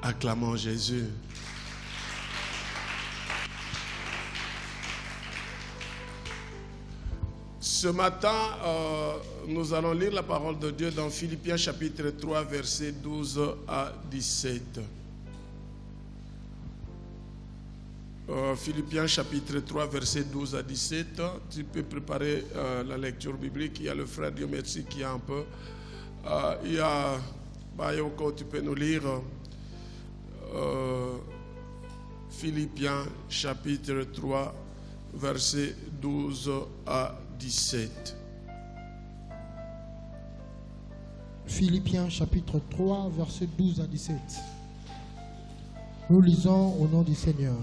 Acclamons Jésus. Ce matin, nous allons lire la parole de Dieu dans Philippiens chapitre 3, versets 12 à 17. Philippiens chapitre 3, versets 12 à 17. Tu peux préparer la lecture biblique. Il y a le frère Dieu merci qui a un peu. Il y a Bayoko, tu peux nous lire Philippiens chapitre 3, versets 12 à 17. Philippiens chapitre 3, versets 12 à 17. Nous lisons au nom du Seigneur.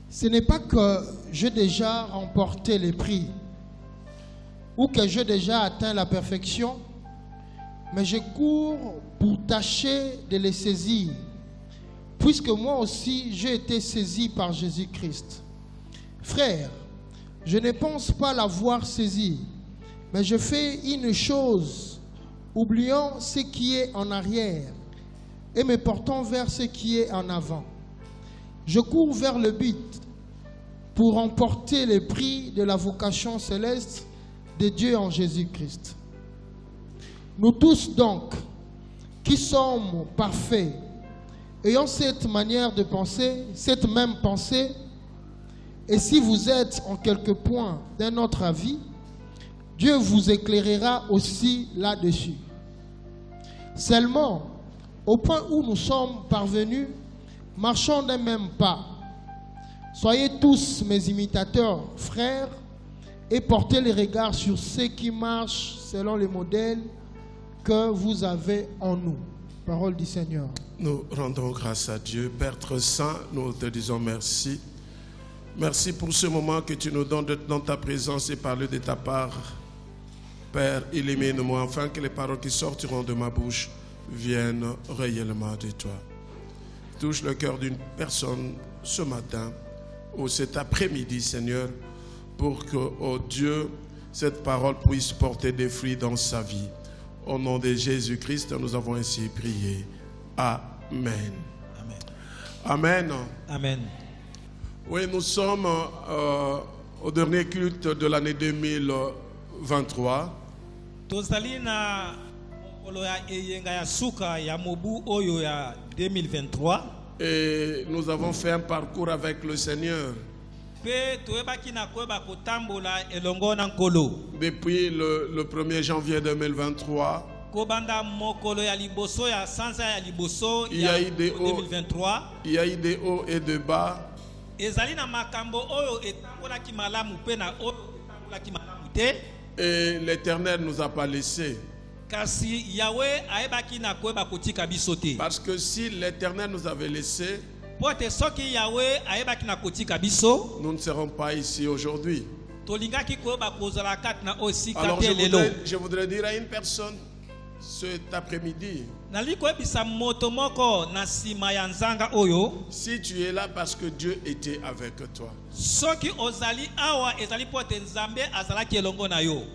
Ce n'est pas que j'ai déjà remporté les prix ou que j'ai déjà atteint la perfection, mais je cours pour tâcher de les saisir, puisque moi aussi j'ai été saisi par Jésus-Christ. Frères, je ne pense pas l'avoir saisi, mais je fais une chose, oubliant ce qui est en arrière et me portant vers ce qui est en avant. Je cours vers le but pour remporter le prix de la vocation céleste de Dieu en Jésus-Christ. Nous tous donc, qui sommes parfaits, ayant cette manière de penser, cette même pensée, et si vous êtes en quelque point d'un autre avis, Dieu vous éclairera aussi là-dessus. Seulement, au point où nous sommes parvenus, marchons d'un même pas. Soyez tous mes imitateurs, frères, et portez les regards sur ceux qui marchent selon les modèles que vous avez en nous. Parole du Seigneur. Nous rendons grâce à Dieu. Père très saint, nous te disons merci. Merci pour ce moment que tu nous donnes d'être dans ta présence et parler de ta part. Père, illumine-moi afin que les paroles qui sortiront de ma bouche viennent réellement de toi. Touche le cœur d'une personne ce matin ou cet après-midi, Seigneur, pour que, oh Dieu, cette parole puisse porter des fruits dans sa vie. Au nom de Jésus-Christ, nous avons ainsi prié. Amen. Amen. Amen. Amen. Oui, nous sommes au dernier culte de l'année 2023. Tozali na mokolo ya eyenga ya suka ya mobu oyo ya 2023. Et nous avons fait un parcours avec le Seigneur. Depuis le 1er janvier 2023, il y a eu des hauts, il y a eu des hauts et des bas. Et l'Éternel ne nous a pas laissés. Parce que si l'Éternel nous avait laissés, nous ne serons pas ici aujourd'hui. Alors je voudrais dire à une personne cet après-midi, si tu es là parce que Dieu était avec toi.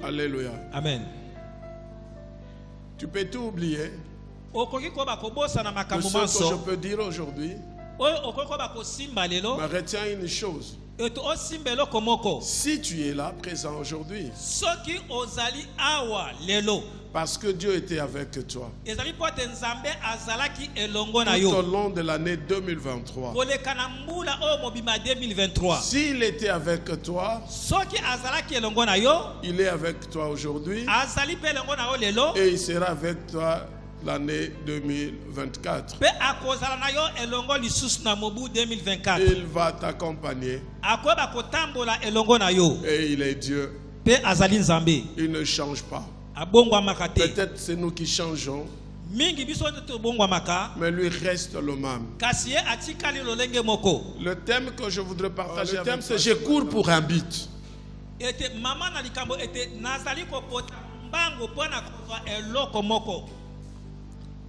Alléluia. Amen. Tu peux tout oublier. Tout ce que je peux dire aujourd'hui, mais retiens une chose. Si tu es là, présent aujourd'hui, parce que Dieu était avec toi tout au long de l'année 2023. S'il était avec toi, il est avec toi aujourd'hui et il sera avec toi l'année 2024. Il va t'accompagner et il est Dieu. Il ne change pas. Peut-être c'est nous qui changeons, mais lui reste le même. Le thème que je voudrais partager, c'est je cours pour un but.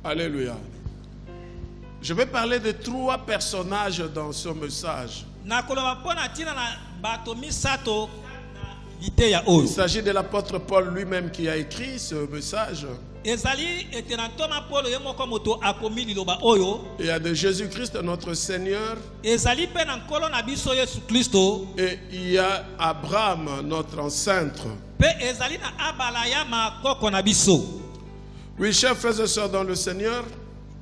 Alléluia. Je vais parler de 3 personnages dans ce message. Il s'agit de l'apôtre Paul lui-même qui a écrit ce message. ezali etena ntoma polo ye moko moto akomi liloba oyo Il y a de Jésus-Christ notre Seigneur ezali pe na nkolo na biso Yesu Kristo et il y a Abraham notre ancêtre. pe ezali na abala ya makoko na biso. Oui, chers frères et sœurs dans le Seigneur,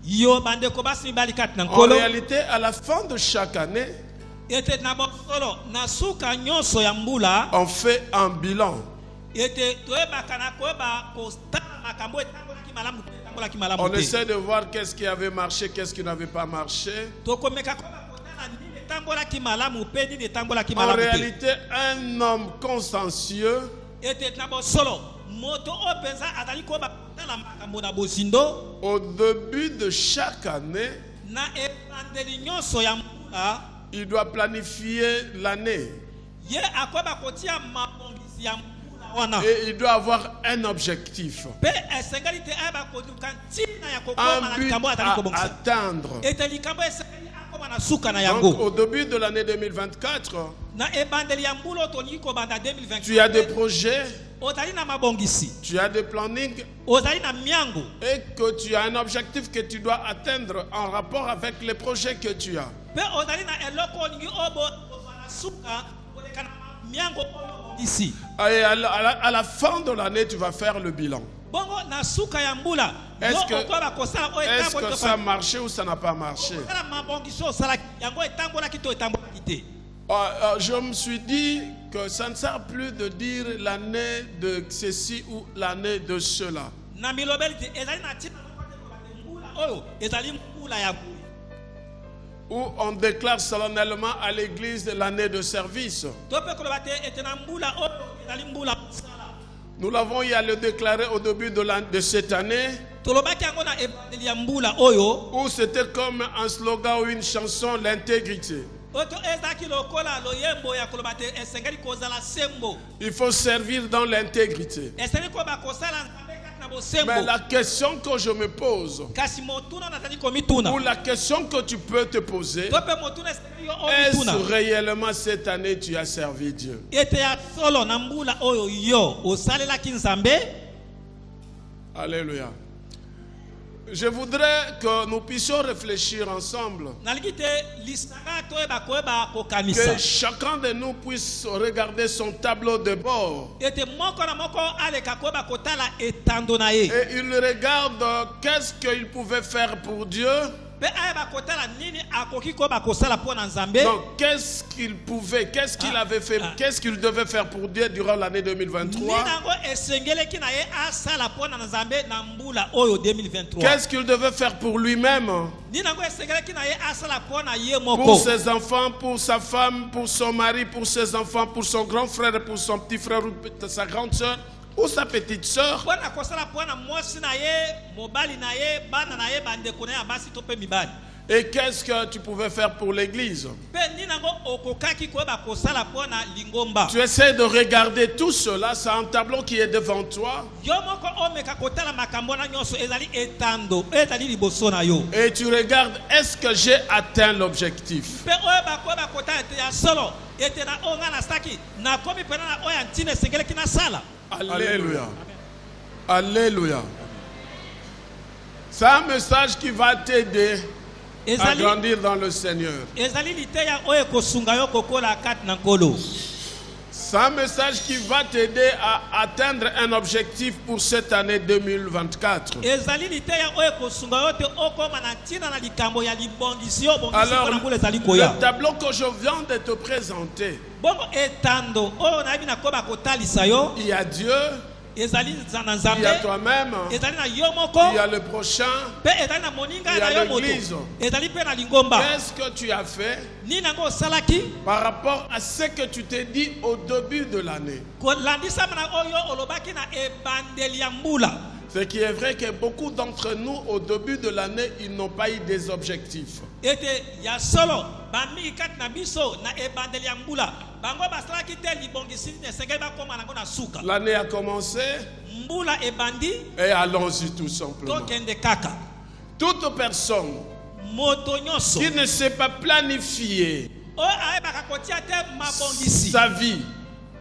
Yo bandeko basi mibali kati na en nkolo réalité, à la fin de chaque année, ete na bosolo na suka nyonso ya mbula on fait un bilan. ete toyebaka na koyeba kotala makambo etambolaki malamu te etambolaki malamu On te. essaie de voir qu'est-ce qui avait marché, qu'est-ce qui n'avait pas marché. Tokomeka koyeba kotala nini etambolaki malamu pe nini etambolaki En malamu te. réalité, un homme consciencieux Ete na bosolo moto oyo mpenza azali koyeba kotala makambo na bozindo au début de chaque année, na ebandeli nyonso ya mbula il doit planifier l'année ye akoyeba kotia mabongisi ya mbula wana et il doit avoir un objectif, pe esengeli te ayeba koluka ntina ya kokoma un na but likambo oyo azali à kobongisa atteindre. ete likambo esengeli akoma na suka na Donc, yango au début de l'année 2024, na ebandeli ya mbula oyo tolingi kobanda tu as des 2020 projets, ozali na mabongisi tu as des plannings ozali na miango et que tu as un objectif que tu dois atteindre en rapport avec les projets que tu as. pe ozali na eloko olingi oyo bozwa na suka koleka na miango oyo obongisi Et à la fin de l'année, tu vas faire le bilan. bongo na suka ya mbula Est-ce que- yo okoyeba kosala oyo Est-ce que ça a etambolaki marché ou ça n'a pas marché? kosala mabongisi oyo osalaki yango etambolaki to etambolaki te. Je me suis dit que ça ne sert plus de dire l'année de ceci ou l'année de cela. Na milobeli te ezali na ntina moko te koloba te mbula oyo ezali mbula ya boye Où on déclare solennellement à l'église l'année de service. to mpe koloba te ete na mbula oyo ezali mbula mosala Nous l'avons eu à le déclarer au début de cette année, tolobaki yango na ebandeli ya mbula oyo où c'était comme un slogan ou une chanson, l'intégrité. oyo to ezalaki lokola loyembo ya koloba te esengeli kozala sembo Il faut servir dans l'intégrité. esengeli koyeba kosala nzambe kati na Mais bosembo la question que je me pose, kasi motuna nazali komituna ou la question que tu peux te poser, to mpe motuna esengeli yo est-ce omituna réellement cette année tu as servi Dieu? ete ya solo na mbula oyo yo osalelaki nzambe. Alléluia. Je voudrais que nous puissions réfléchir ensemble, nalingi te lisanga toyeba koyeba que kokanisa chacun de nous puisse regarder son tableau de bord ete moko na moko aleka koyeba kotala etando na ye et il regarde qu'est-ce qu'il pouvait faire pour Dieu. mpe ayeba kotala nini akoki koyeba kosala mpo na nzambe. Donc, qu'est-ce qu'il pouvait, qu'est-ce qu'il avait fait, qu'est-ce qu'il devait faire pour Dieu durant l'année 2023? nini yango esengeleki na ye asala mpo na nzambe na mbula oyo 2023. Qu'est-ce qu'il devait faire pour lui-même, nini yango esengeleki na ye asala mpo na ye pour moko ses enfants, pour sa femme, pour son mari, pour ses enfants, pour son grand frère, pour son petit frère ou sa grande soeur ou sa petite soeur? mpo na kosala mpo na mwasi na ye mobali na ye bana na ye bandeko na ye ya basi to mpe mibali. Et qu'est-ce que tu pouvais faire pour l'église? mpe nini yango okokaki koyeba kosala mpo na lingomba. Tu essaies de regarder tout cela, c'est un tableau qui est devant toi, yo moko omeka kotala makambo na nyonso ezali etando ezali liboso na yo et tu regardes, est-ce que j'ai atteint l'objectif? mpe oyeba koyeba kotala ete ya solo ete na oyo ngai nasalaki nakomi mpena na oyo ya ntina esengeleki nasala. Alléluia. Alléluia. C'est un message qui va t'aider à ezali grandir dans le Seigneur. ezali liteya oyo ekosunga yo kokola kati na nkolo. C'est un message qui va t'aider à atteindre un objectif pour cette année 2024. ezali liteya oyo ekosunga yo te okoma na ntina na likambo ya libongisi yo obongisi Alors, mpo na mbula ezali koya. le tableau que je viens de te présenter, bongo etando oyo nayebi na koyeba kotalisa yo il y a Dieu, ezali na il y a nzambe toi-même, ezali na yo moko il y a le prochain. mpe ezali na moninga Il y a na yo moto l'église. ezali mpe na lingomba. Qu'est-ce que tu as fait nini yango osalaki par rapport à ce que tu t'es dit au début de l'année? kolandisama na oyo olobaki na ebandeli ya mbula. Ce qui est vrai que beaucoup d'entre nous, au début de l'année, ils n'ont pas eu des objectifs. ete ya solo bamingi kati na biso na ebandeli ya mbula bango basalaki te libongisi nini esengeli bakoma nango na suka. L'année a commencé mbula ebandi et allons-y tout simplement. tokende kaka. Toute personne moto nyonso qui ne sait pas planifier oyo ayebaka kotia te mabongisi sa vie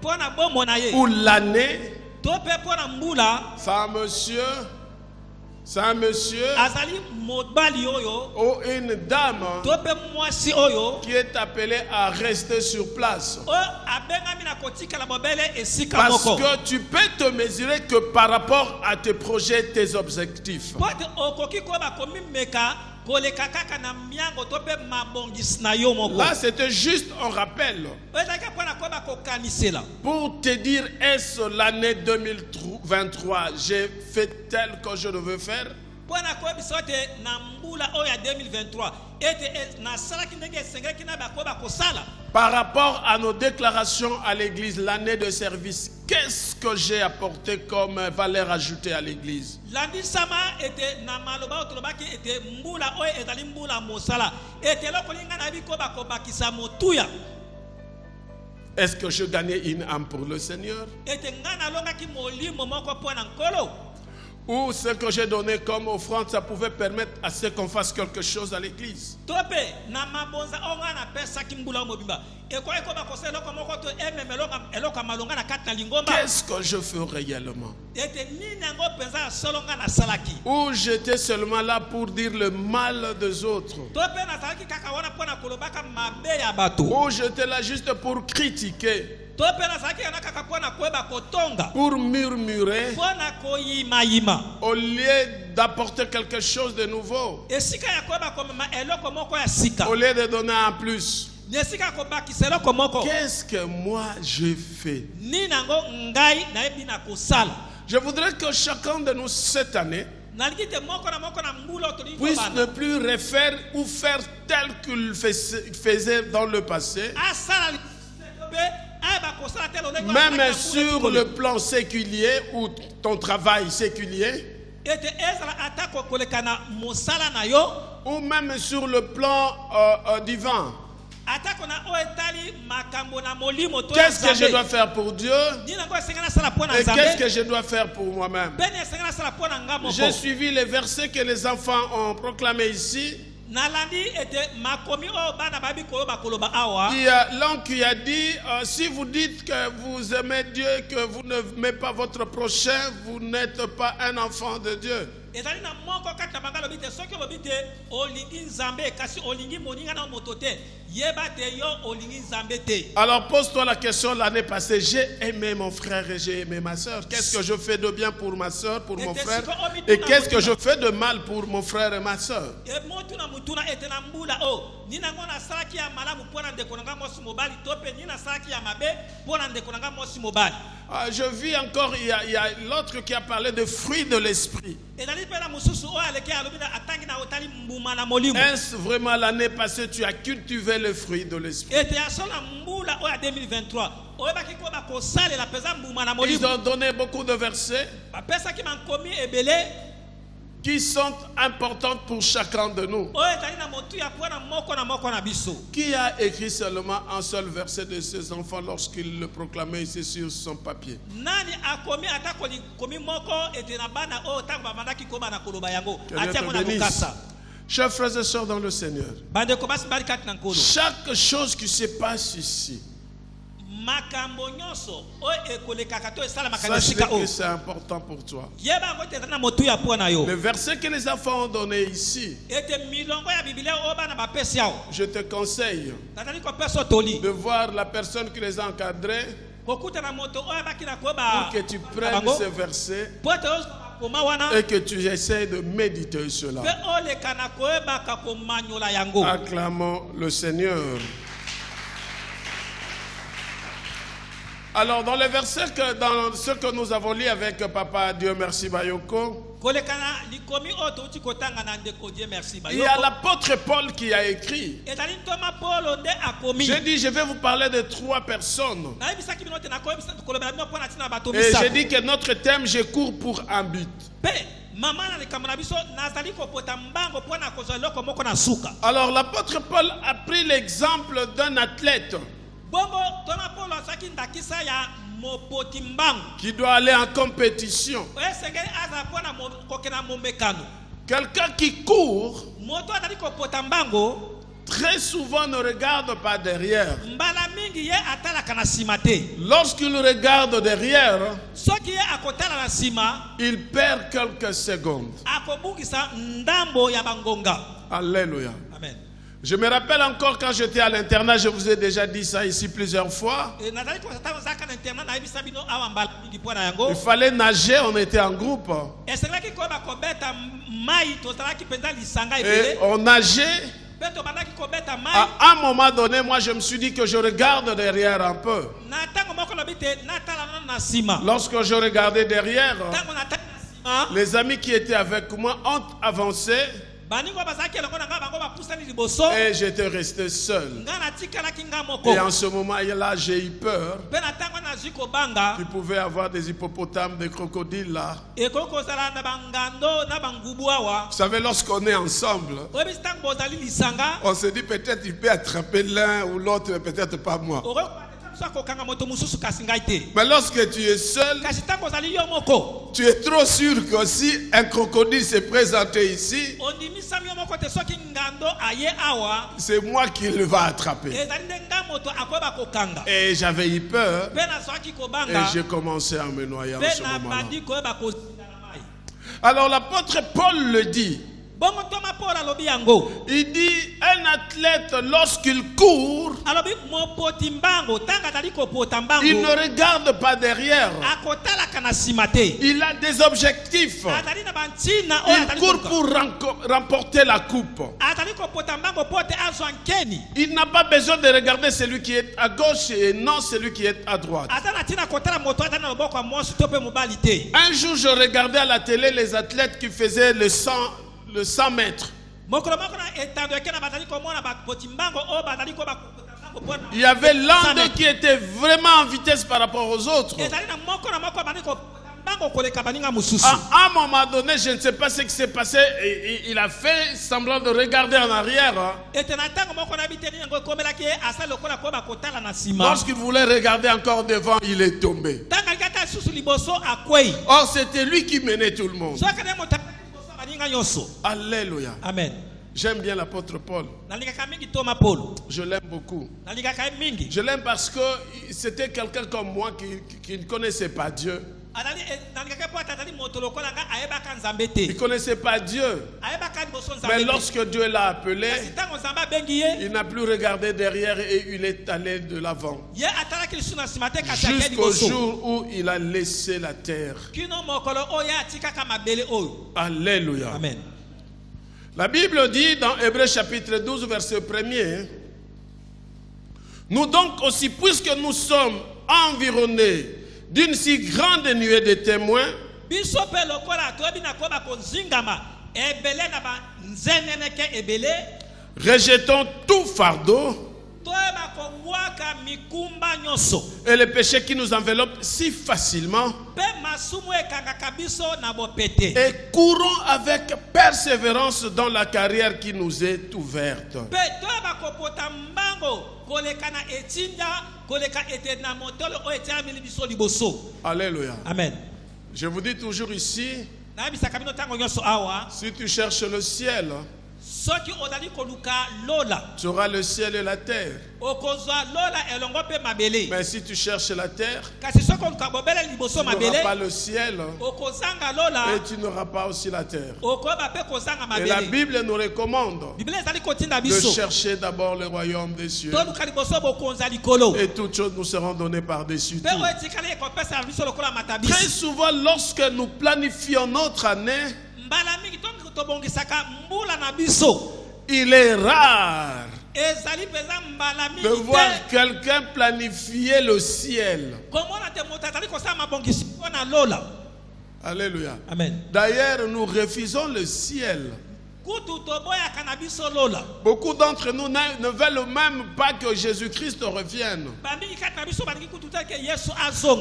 mpo na bomoi na ye ou l'année, to mpe mpo na mbula ça, monsieur, C'est un monsieur azali mobali oyo ou une dame to pe mwasi oyo qui est appelé à rester sur place. o abengami na kotikala mobele esika Parce moko que tu peux te mesurer que par rapport à tes projets, tes objectifs. pote okoki koba komimeka koleka kaka na miango to pe mabongisi na yo moko Là, c'était juste un rappel ezalaki mpona koba kokanisela pour te dire, est-ce l'année 2023, j'ai fait tel que je devais faire? mpona koyebisa ote na mbula oyo ya 2023 ete nasalaki ndenge esengelaki na bakoba kosala Par rapport à nos déclarations à l'église, l'année de service, qu'est-ce que j'ai apporté comme valeur ajoutée à l'église? landisama ete na maloba oyo tolobaki ete mbula oyo ezali mbula mosala ete eloko linga na yebi koba kobakisa motuya Est-ce que je gagnais une âme pour le Seigneur? ete ngai nalongaki molimo moko mpo na nkolo Ou ce que j'ai donné comme offrande, ça pouvait permettre à ce qu'on fasse quelque chose à l'église? to mpe na mabonza oyo ngai napesaki mbula oyo mobimba ekoki koba kosala eloko moko to emema eloko ya malonga na kati na lingomba Qu'est-ce que je fais réellement? ete nini yango mpenza ya solo ngai nasalaki Ou j'étais seulement là pour dire le mal des autres? to mpe nazalaki kaka wana mpo na kolobaka mabe ya bato Ou j'étais là juste pour critiquer, to mpe nazalaki yana kaka mpo na koyeba kotonga pour murmurer, mpo na koyimayima au lieu d'apporter quelque chose de nouveau, esika ya koyeba komema eloko moko ya sika au lieu de donner en plus? na esika ya kobakisa eloko moko Qu'est-ce que moi j'ai fait? nini yango ngai nayebi na kosala Je voudrais que chacun de nous cette année nalingi te moko na mbula oyo tolingi puisse kobanda ne plus refaire ou faire tel qu'il faisait dans le passé, asala mpe ayeba kosala te lolenge même sur le plan séculier ou ton travail séculier, ete ezala ata koleka na mosala na yo ou même sur le plan divin. atako na oyo etali makambo na molimo to Qu'est-ce que je dois faire pour Dieu nini yango esengeli nasala mpo na et qu'est-ce que nzambe je dois faire pour moi-même? mpe ni esengeli nasala mpo na nga moko J'ai suivi les versets que les enfants ont proclamés ici. nalandi ete makomi oyo bana bayebi koyoba koloba awa Il y a l'un qui a dit, si vous dites que vous aimez Dieu, que vous n'aimez pas votre prochain, vous n'êtes pas un enfant de Dieu. ezali na moko kati na bango alobi te soki olobi te olingi nzambe kasi olingi moninga na moto te yeba te yo olingi nzambe te. Alors pose-toi la question l'année passée, j'ai aimé mon frère et j'ai aimé ma soeur. Qu'est-ce que je fais de bien pour ma soeur, pour mon frère? Et qu'est-ce que je fais de mal pour mon frère et ma soeur? motuna mutuna ete na mbula o nina ngo nasalaki ya malamu mpo na ndeko na nga mwasi mobali to mpe nini nasalaki ya mabe mpo na ndeko na nga mwasi mobali. Je vis encore, il y a l'autre qui a parlé de fruits de l'esprit. Est-ce vraiment l'année passée tu as cultivé le fruit de l'esprit? Ils ont donné beaucoup de versets qui sont importants pour chacun de nous. Qui a écrit seulement un seul verset de ses enfants lorsqu'il le proclamait ici sur son papier? Chers frères et sœurs dans le Seigneur, chaque chose qui se passe ici, sache que c'est important pour toi. Le verset que les enfants ont donné ici, je te conseille de voir la personne qui les a encadrés pour que tu prennes ces versets et que tu essaies de méditer cela. Acclamons le Seigneur. Alors, dans les versets, dans ce que nous avons lu avec Papa Dieu merci Bayoko, il y a l'apôtre Paul qui a écrit. J'ai dit, je vais vous parler de 3 personnes. Et j'ai dit que notre thème, je cours pour un but. Alors, l'apôtre Paul a pris l'exemple d'un athlète qui doit aller en compétition. Quelqu'un qui court très souvent ne regarde pas derrière. mbala mingi ye atalaka na nsima te. Lorsqu'il regarde derrière, soki ye akotala na nsima il perd quelques secondes. akobungisa ndambo ya bangonga. Alléluia. Amen. Je me rappelle encore quand j'étais à l'internat, je vous ai déjà dit ça ici plusieurs fois. Il fallait nager, on était en groupe. Et on nageait. À un moment donné, moi je me suis dit que je regarde derrière un peu. Lorsque je regardais derrière, les amis qui étaient avec moi ont avancé. Et j'étais resté seul. Et en ce moment-là, j'ai eu peur. Il pouvait y avoir des hippopotames, des crocodiles là. Vous savez, lorsqu'on est ensemble, on se dit peut-être il peut attraper l'un ou l'autre, mais peut-être pas moi. Mais lorsque tu es seul, tu es trop sûr que si un crocodile s'est présenté ici, c'est moi qui le va attraper. Et j'avais eu peur et j'ai commencé à me noyer en ce moment-là. Alors l'apôtre Paul le dit. Il dit, un athlète lorsqu'il court, il ne regarde pas derrière. Il a des objectifs. Il court pour remporter la coupe. Il n'a pas besoin de regarder celui qui est à gauche et non celui qui est à droite. Un jour, je regardais à la télé les athlètes qui faisaient le 100 mètres. Il y avait l'un d'eux qui était vraiment en vitesse par rapport aux autres. À un moment donné, je ne sais pas ce qui s'est passé. Il a fait semblant de regarder en arrière. Lorsqu'il voulait regarder encore devant, il est tombé. Or, c'était lui qui menait tout le monde. Alléluia. Amen. J'aime bien l'apôtre Paul. Je l'aime beaucoup. Je l'aime parce que c'était quelqu'un comme moi qui ne connaissait pas Dieu. Il ne connaissait pas Dieu. Mais lorsque Dieu l'a appelé, il n'a plus regardé derrière et il est allé de l'avant. Jusqu'au jour où il a laissé la terre. Alléluia. Amen. La Bible dit dans Hébreux chapitre 12 verset 1er, nous donc aussi, puisque nous sommes environnés d'une si grande nuée de témoins, rejetons tout fardeau et le péché qui nous enveloppe si facilement et courons avec persévérance dans la carrière qui nous est ouverte. Alléluia. Amen. Je vous dis toujours ici, si tu cherches le ciel, tu auras le ciel et la terre. Mais si tu cherches la terre, tu n'auras pas le ciel et tu n'auras pas aussi la terre. Et la Bible nous recommande de chercher d'abord le royaume des cieux et toutes choses nous seront données par-dessus tout. Très souvent, lorsque nous planifions notre année, il est rare de voir quelqu'un planifier le ciel. Alléluia. Amen. D'ailleurs, nous refusons le ciel. Beaucoup d'entre nous ne veulent même pas que Jésus-Christ revienne.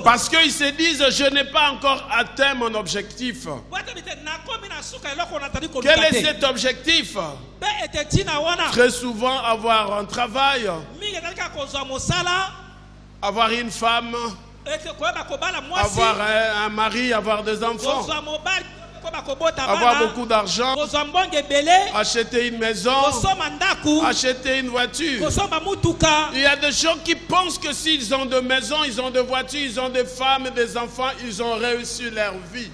Parce qu'ils se disent, je n'ai pas encore atteint mon objectif. Quel est cet objectif? Très souvent, avoir un travail, avoir une femme, avoir un mari, avoir des enfants. avoir beaucoup d'argent, acheter une maison, acheter une voiture. Il y a des gens qui pensent que s'ils ont de maisons, ils ont de voitures, ils ont des femmes, des enfants, ils ont réussi leur vie.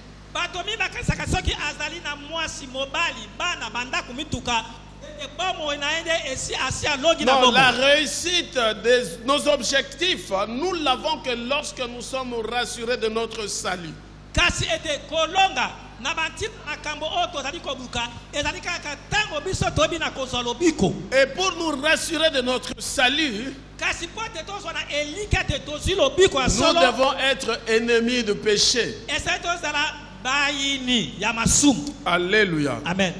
Non, la réussite de nos objectifs, nous l'avons que lorsque nous sommes rassurés de notre salut. Et pour nous rassurer de notre salut, nous devons être ennemis du péché. Alléluia. Amen.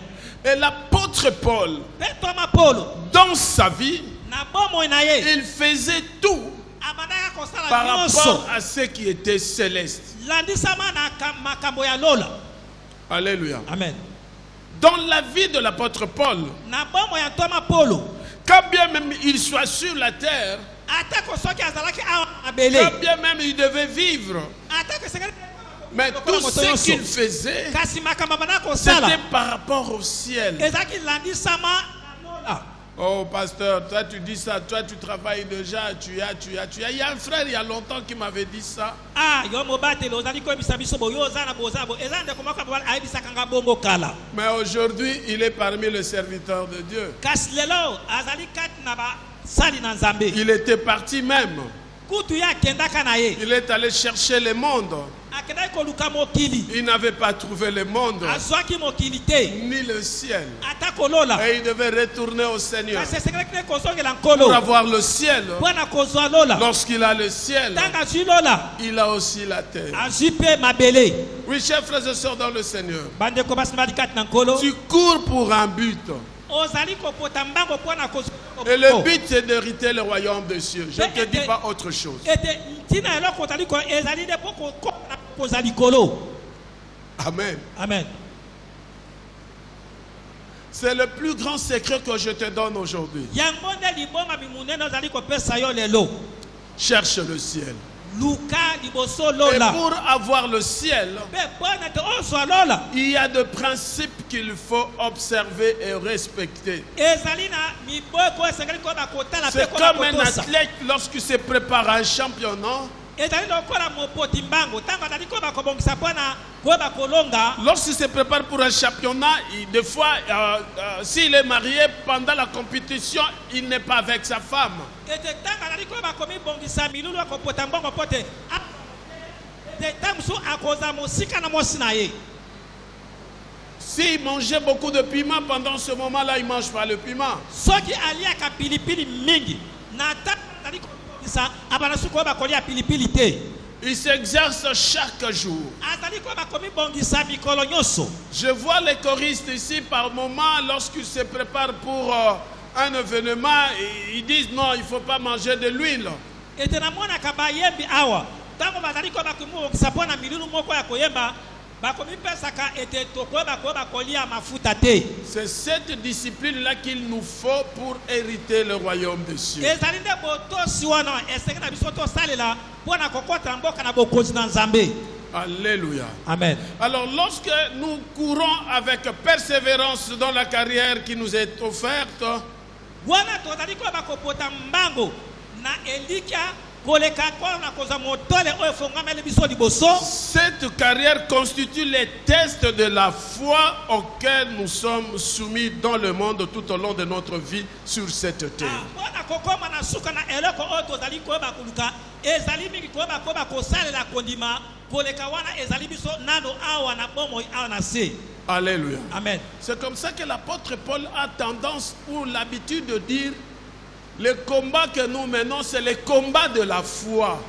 Et l'apôtre Paul, dans sa vie, il faisait tout par rapport à ce qui était céleste. Alléluia. Amen. Dans la vie de l'apôtre Paul, quand bien même il soit sur la terre, quand bien même il devait vivre, mais tout ce qu'il faisait, c'était par rapport au ciel. Oh pasteur, toi tu dis ça, toi tu travailles déjà, tu as. Il y a un frère il y a longtemps qui m'avait dit ça. Mais aujourd'hui, il est parmi les serviteurs de Dieu. Il était parti même. Il est allé chercher le monde. Il n'avait pas trouvé le monde, ni le ciel. Et il devait retourner au Seigneur pour avoir le ciel. Lorsqu'il a le ciel, il a aussi la terre. Oui, chers frères et sœurs dans le Seigneur, tu cours pour un but. Et le but c'est d'hériter le royaume des cieux. Je ne te dis pas autre chose. Amen. Amen. C'est le plus grand secret que je te donne aujourd'hui. Cherche le ciel. Et pour avoir le ciel, il y a des principes qu'il faut observer et respecter. C'est comme un athlète lorsqu'il se prépare à un championnat. Lorsqu'il se prépare pour un championnat, des fois, s'il est marié, pendant la compétition, il n'est pas avec sa femme. S'il mangeait beaucoup de piment, pendant ce moment-là, il ne mange pas le piment. Il s'exerce chaque jour. Je vois les choristes ici par moment, lorsqu'ils se préparent pour un événement, ils disent non, il ne faut pas manger de l'huile. C'est cette discipline-là qu'il nous faut pour hériter le royaume des cieux. Alléluia. Amen. Alors lorsque nous courons avec persévérance dans la carrière qui nous est offerte, cette carrière constitue les tests de la foi auxquels nous sommes soumis dans le monde tout au long de notre vie sur cette terre. Alléluia. Amen. C'est comme ça que l'apôtre Paul a tendance ou l'habitude de dire: le combat que nous menons, c'est le combat de la foi.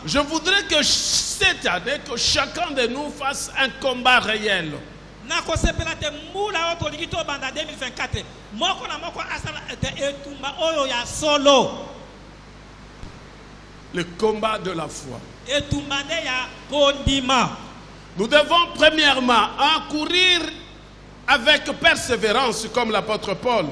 Je voudrais que cette année, que chacun de nous fasse un combat réel. Le combat de la foi. Nous devons premièrement courir avec persévérance comme l'apôtre Paul.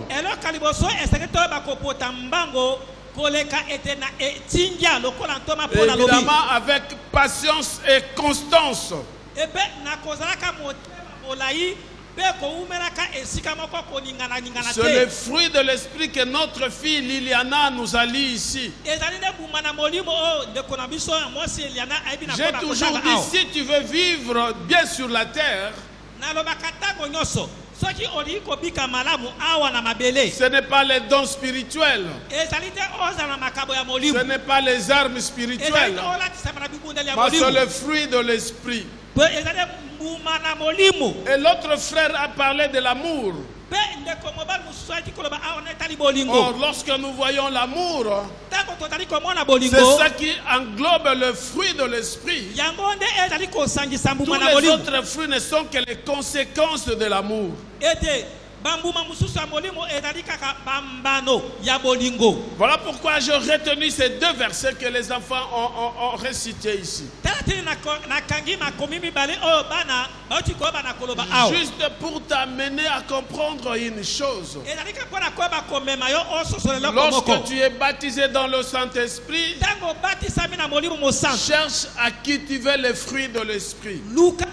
koleka ete na etingia lokola ntoma pona lobi. Évidemment avec patience et constance. Ebe na kozalaka motema molai pe ko umelaka esika moko ko ningana ningana te. C'est le fruit de l'esprit que notre fille Liliana nous a lu ici. Ezali ne bumana molimo o de kona biso mosi Liliana aibi na J'ai kona toujours dit, si tu veux vivre bien sur la terre, na lobakata ko nyoso. Soki oli ko bika malamu awa na mabele. ce n'est pas les dons spirituels. Ezali te oza na makabo ya molimo. Ce n'est pas les armes spirituelles. Ezali ola tisabana bibundeli ya Mais c'est molimo. le fruit de l'esprit. Ezali bumana molimo. Et l'autre frère a parlé de l'amour. Pe ndeko mobali muswati koloba awa na tali bolingo. Or, lorsque nous voyons l'amour, Tango totali komona bolingo. c'est ça qui englobe le fruit de l'esprit. Yango nde ezali kosangisa Tous mbuma na les molimo. autres fruits ne sont que les conséquences de l'amour. Ete bambuma mususu ya molimo ezali kaka bambano ya bolingo. Voilà pourquoi j'ai retenu ces deux versets que les enfants ont récités ici. Tala tini na kangi makomi mibale oyo bana bauti koyeba na koloba awa. Juste pour t'amener à comprendre une chose. Ezali ka mpona koyeba komema yo ososola eloko moko. Lorsque tu es baptisé dans le Saint-Esprit, Tango batisami na molimo mosantu. cherche à cultiver les fruits de l'Esprit. Luka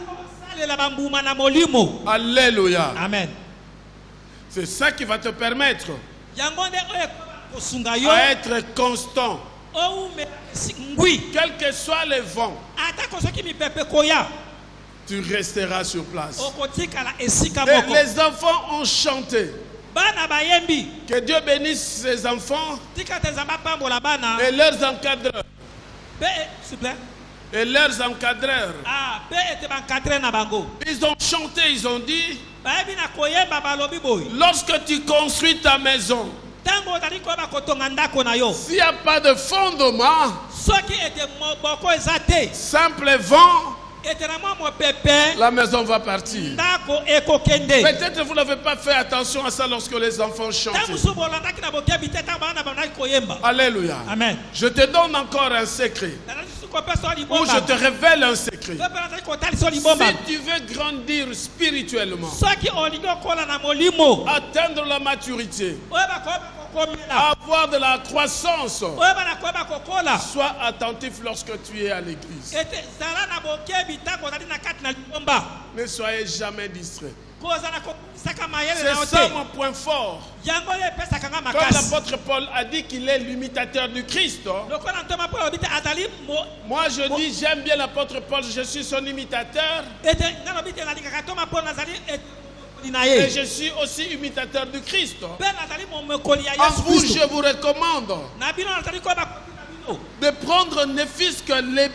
osalela bambuma na molimo. Alléluia. Amen. C'est ça qui va te permettre Yango nde oyo ekoyeba kosunga yo. à être constant. Oume ngwi. Quels que soient les vents, Atako soki mipepe koya. tu resteras sur place. Okotikala esika Et moko. les enfants ont chanté. Bana bayembi. Que Dieu bénisse ses enfants Tika te nzamba pambola bana. et leurs encadreurs. Pe s'il vous plaît. Et leurs encadreurs. Ah, pe ete bankadre na bango. Ils ont chanté, ils ont dit, Bayebi na koyemba balobi boy. lorsque tu construis ta maison, Tango ozali koyeba kotonga ndako na yo. s'il n'y a pas de fondement, Soki ete moboko eza te. simple vent, Ete na mwa mopepe. la maison va partir. Ndako ekokende. Peut-être vous n'avez pas fait attention à ça lorsque les enfants chantent. Tango subo landaki na bokebi te tango bana bandaki koyemba. Alléluia. Amen. Je te donne encore un secret. Nana suko pe so Ou libomba. je te révèle un secret. Pe pe kotali so libomba. Si tu veux grandir spirituellement, Soki olingi okola na molimo. atteindre la maturité, Oyeba koyeba kokomela. avoir de la croissance, Oyeba na koyeba kokola. sois attentif lorsque tu es à l'église. Ete zala na bokebi tango ozali na kati na libomba. Ne soyez jamais distrait. Kozala komisaka mayele na C'est yo ça te. mon point fort. Yango ye epesaka nga Comme makasi. l'apôtre Paul a dit qu'il est l'imitateur du Christ. Lokola ntoma mpo alobi te azali Moi je dis j'aime bien l'apôtre Paul, je suis son imitateur ete nga lobi te nalikaka ntoma mpo nazali mokoli na et ye. je suis aussi imitateur du Christ. Mpe nazali mokoli ya En Yesu vous, Kristo. je vous recommande Na bino nazali koyeba komi na bino. de prendre ne fût-ce que les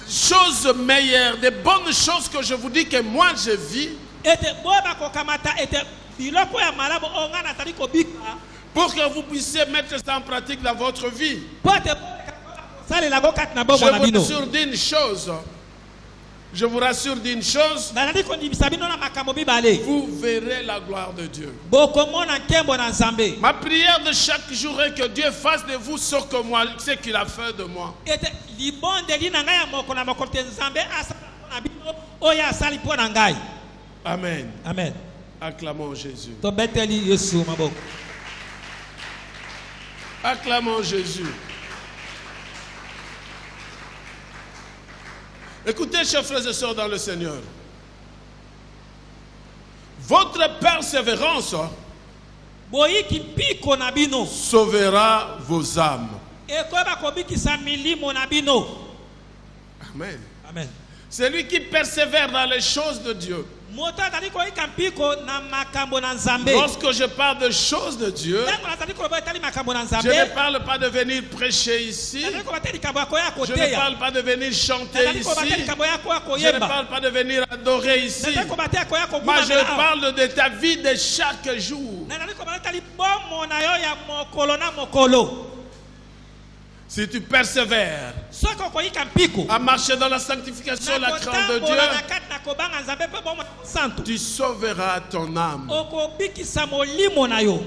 choses meilleures, des bonnes choses que je vous dis que moi je vis, Ete boyeba kokamata ete biloko ya malamu oyo nga nazali kobika pour que vous puissiez mettre ça en pratique dans votre vie. mpo ete kosalela yango kati na Je bongo na vous bino. rassure d'une chose. Je vous rassure d'une chose. Nazali kondimisa bino na makambo mibale. Vous verrez la gloire de Dieu. Bokomona nkembo na Nzambe. Ma prière de chaque jour est que Dieu fasse de vous ce que moi, ce qu'il a fait de moi. Ete libondeli na ngai ya moko na moko te Nzambe asala mpo na bino oyo asali mpo na ngai. Amen. Amen. Acclamons Jésus. Tobeteli Yesu maboko. Acclamons Jésus. Écoutez, chers frères et sœurs dans le Seigneur. Votre persévérance Boyiki mpiko na bino. sauvera vos âmes. Ekoyeba kobikisa milimo na bino. Amen. Amen. Celui qui persévère dans les choses de Dieu. Moto azali koyika mpiko na makambo na Nzambe. Lorsque je parle de choses de Dieu, Tango nazali koloba etali makambo na je ne Nzambe. parle pas de venir prêcher ici. Nazali koba te likambo ya koya Je ne koteya. parle pas de venir chanter Nazali koba te ici. likambo ya koya Je ne koyemba. parle pas de venir adorer ici. Nazali koba te koya Moi, kokuna je awa. parle de ta vie de chaque jour. Nazali koba etali bomo na yo ya mokolo na mokolo. Si tu persévères Soki okoyika mpiko. à marcher dans la sanctification, la crainte de Nakotambola na Dieu, kati na kobanga Nzambe mpe bomo na santu. tu sauveras ton âme. Okobikisa molimo na yo.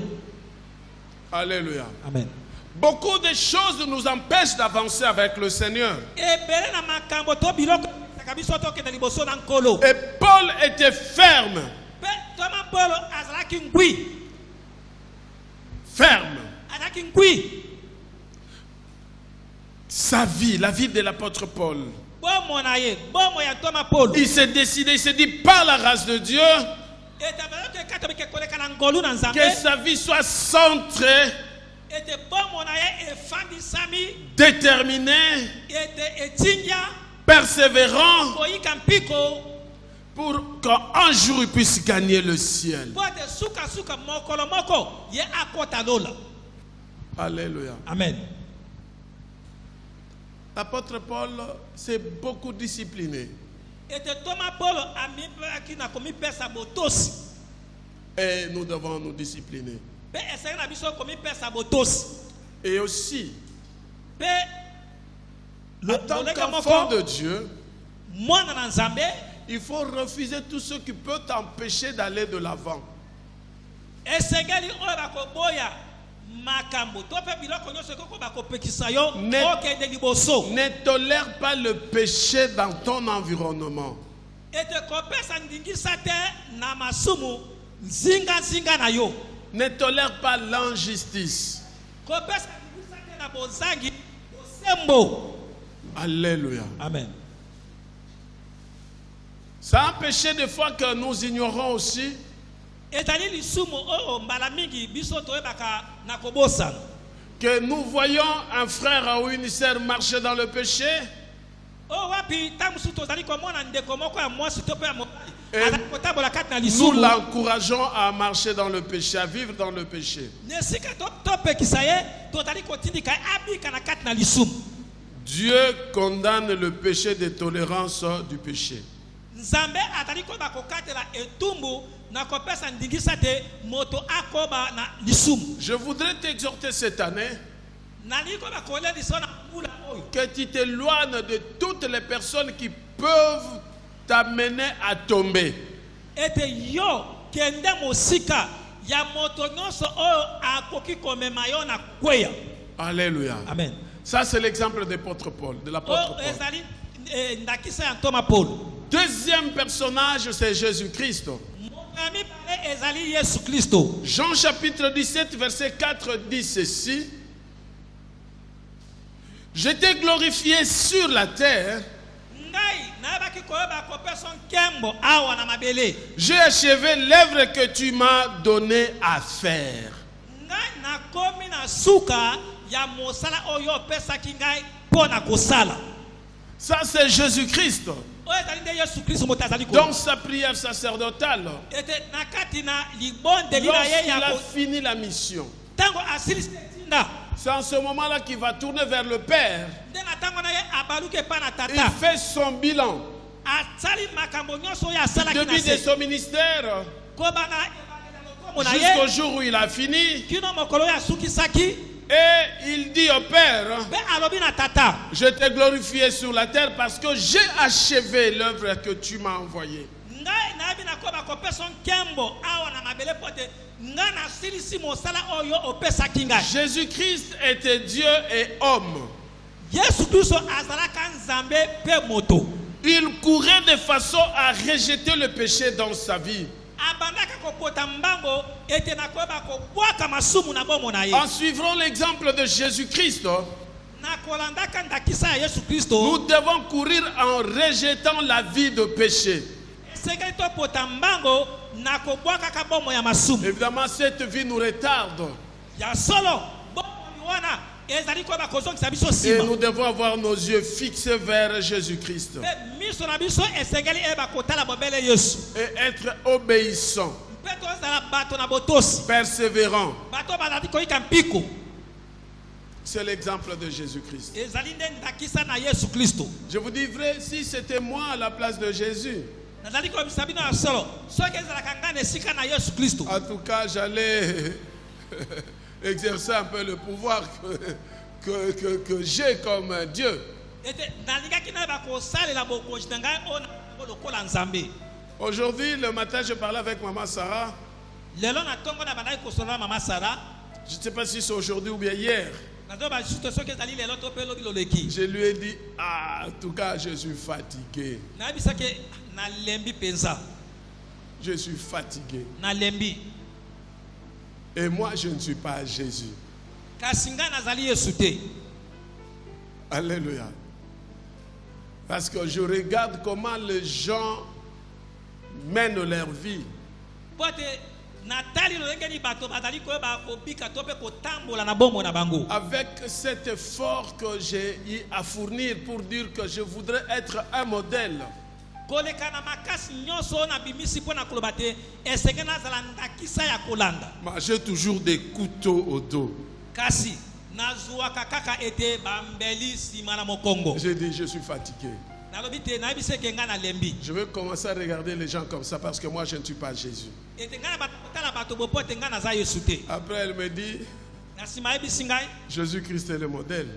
Alléluia. Amen. Beaucoup de choses nous empêchent d'avancer avec le Seigneur. Ebele na makambo to biloko saka biso tokende liboso na nkolo. Et Paul était ferme. Pe toma Paulo azalaki ngwi. Ferme. Azalaki ngwi. sa vie, la vie de l'apôtre Paul. bomo na ye bomo ya ntoma Paul Il s'est décidé, il s'est dit par la grâce de Dieu ete abalaki kata bike koleka na ngolu na nzambe que sa vie soit centrée, ete bomo na ye efandisami déterminée, ete etingia persévérant koyika mpiko pour qu'un jour il puisse gagner le ciel. po ete sukasuka mokolo moko ye akota lola. Alléluia. Amen. L'apôtre Paul s'est beaucoup discipliné. Ete toma Paul amipaki na komipesa botosi Et nous devons nous discipliner. pe esengeli na biso komipesa botosi Et aussi, pe en tant qu'enfant de Dieu, mwana na nzambe il faut refuser tout ce qui peut t'empêcher d'aller de l'avant. esengeli oyo bakoboya makambo to pe biloko nyonso ekoko bakopekisa yo Ne- okende liboso Ne tolère pas le péché dans ton environnement. ete kopesa ndingisa te na masumu nzinga na yo Ne tolère pas l'injustice. kopesa ndingisa te na bozangi bosembo. Alléluia. Amen. Ça a un péché des fois que nous ignorons aussi. Etali lisumu oyo mbala mingi biso toyebaka na kobosana Que nous voyons un frère ou une sœur marcher dans le péché. oyo wapi ntango mosusu tozali komona ndeko moko ya mwasi to mpe ya mobali Et azali kotambola kati na Nous lisumu l'encourageons à marcher dans le péché, à vivre dans le péché. na esika topekisa ye tozali kotindika ye abika na kati na lisumu. Dieu condamne le péché de tolérance du péché. Nzambe atali koba kokatela etumbu na kopesa ndingisa te moto akoba na lisumu. Je voudrais t'exhorter cette année Nali koba kolia liso na mbula oyo que tu t'éloignes de toutes les personnes qui peuvent t'amener à tomber. ete yo kende mosika ya moto nyonso oyo akoki komema yo na kweya. Alléluia. Amen. Ça, c'est l'exemple de l'apôtre Paul. oyo ezali ndakisa ya ntoma Paul. Deuxième personnage, c'est Jésus-Christ. Moto ya mibale ezali Yesu Kristo. Jean chapitre 17, verset 4 dit ceci. Je t'ai glorifié sur la terre. Ngai nayebaki koyeba kopesa nkembo awa na mabele. J'ai achevé l'œuvre que tu m'as donné à faire. Ngai nakomi na suka ya mosala oyo opesaki ngai mpo na kosala. Ça, c'est Jésus-Christ. Oyo ezali nde Yesu Kristo moto azali Dans sa prière sacerdotale, ete na kati na libondeli na ye lorsqu'il ya a fini la mission, ntango asilisi etinda c'est en ce moment-là qu'il va tourner vers le Père. nde na ntango na ye abaluki epai na Il tata fait son bilan. asali makambo nyonso oyo Du asalaki na début de se son ministère kobana ebalela lokomo na jusqu'au ye jour où il a fini. kino mokolo oyo asukisaki Et il dit au Père, mpe alobi na tata je t'ai glorifié sur la terre parce que j'ai achevé l'œuvre que tu m'as envoyée. ngai nayebi nakoba kopesa nkembo awa na mabele mpo te ngai nasilisi mosala oyo opesaki ngai. Jésus-Christ était Dieu et homme. Yesu Kristo azalaka nzambe mpe moto. Il courait de façon à rejeter le péché dans sa vie. Abandaka kopota mbango ete nakoyeba kobwaka masumu na bomo na ye. En suivant l'exemple de Jésus-Christ, Na kolandaka ndakisa ya Yesu Kristo nous devons courir en rejetant la vie de péché. esengeli topota mbango na kobwakaka bomo ya masumu. Évidemment, cette vie nous retarde. Ya solo bomoi wana ezali koyeba kozongisa biso Et nsima. nous devons avoir nos yeux fixés vers Jésus-Christ Mpe miso na biso esengeli eyeba kotala bobele Yesu. et être obéissants, Mpe tozala bato na botosi. persévérants. Bato bazali koyika mpiko. C'est l'exemple de Jésus-Christ. Ezali nde ndakisa na Yesu Kristo. Je vous dis vrai, si c'était moi à la place de Jésus, Nazali koyebisa bino ya solo soki ezalaka ngai na esika na Yesu Kristo en tout cas, j'allais exercer un peu le pouvoir que j'ai comme Dieu. ete nalingaki nayeba kosalela bokonzi na ngai oyo na lokola nzambe. Aujourd'hui, le matin, je parlais avec maman Sarah. Lelo na ntongo na bandaki kosolola mama Sara Je ne sais pas si c'est aujourd'hui ou bien hier. nazoba lisusu te soki ezali lelo to mpe elobi loleki. Je lui ai dit, ah, en tout cas, je suis fatigué. Nayebisaki nalembi mpenza Je suis fatigué. nalembi Et moi, je ne suis pas Jésus. kasi ngai nazali Yesu te. Alléluia. Parce que je regarde comment les gens mènent leur vie. Avec cet effort que j'ai eu à fournir pour dire que je voudrais être un modèle. Moi, j'ai toujours des couteaux au dos. J'ai dit, je suis fatigué. Je vais commencer à regarder les gens comme ça parce que moi, je ne suis pas Jésus. Après, elle me dit, Jésus-Christ est le modèle.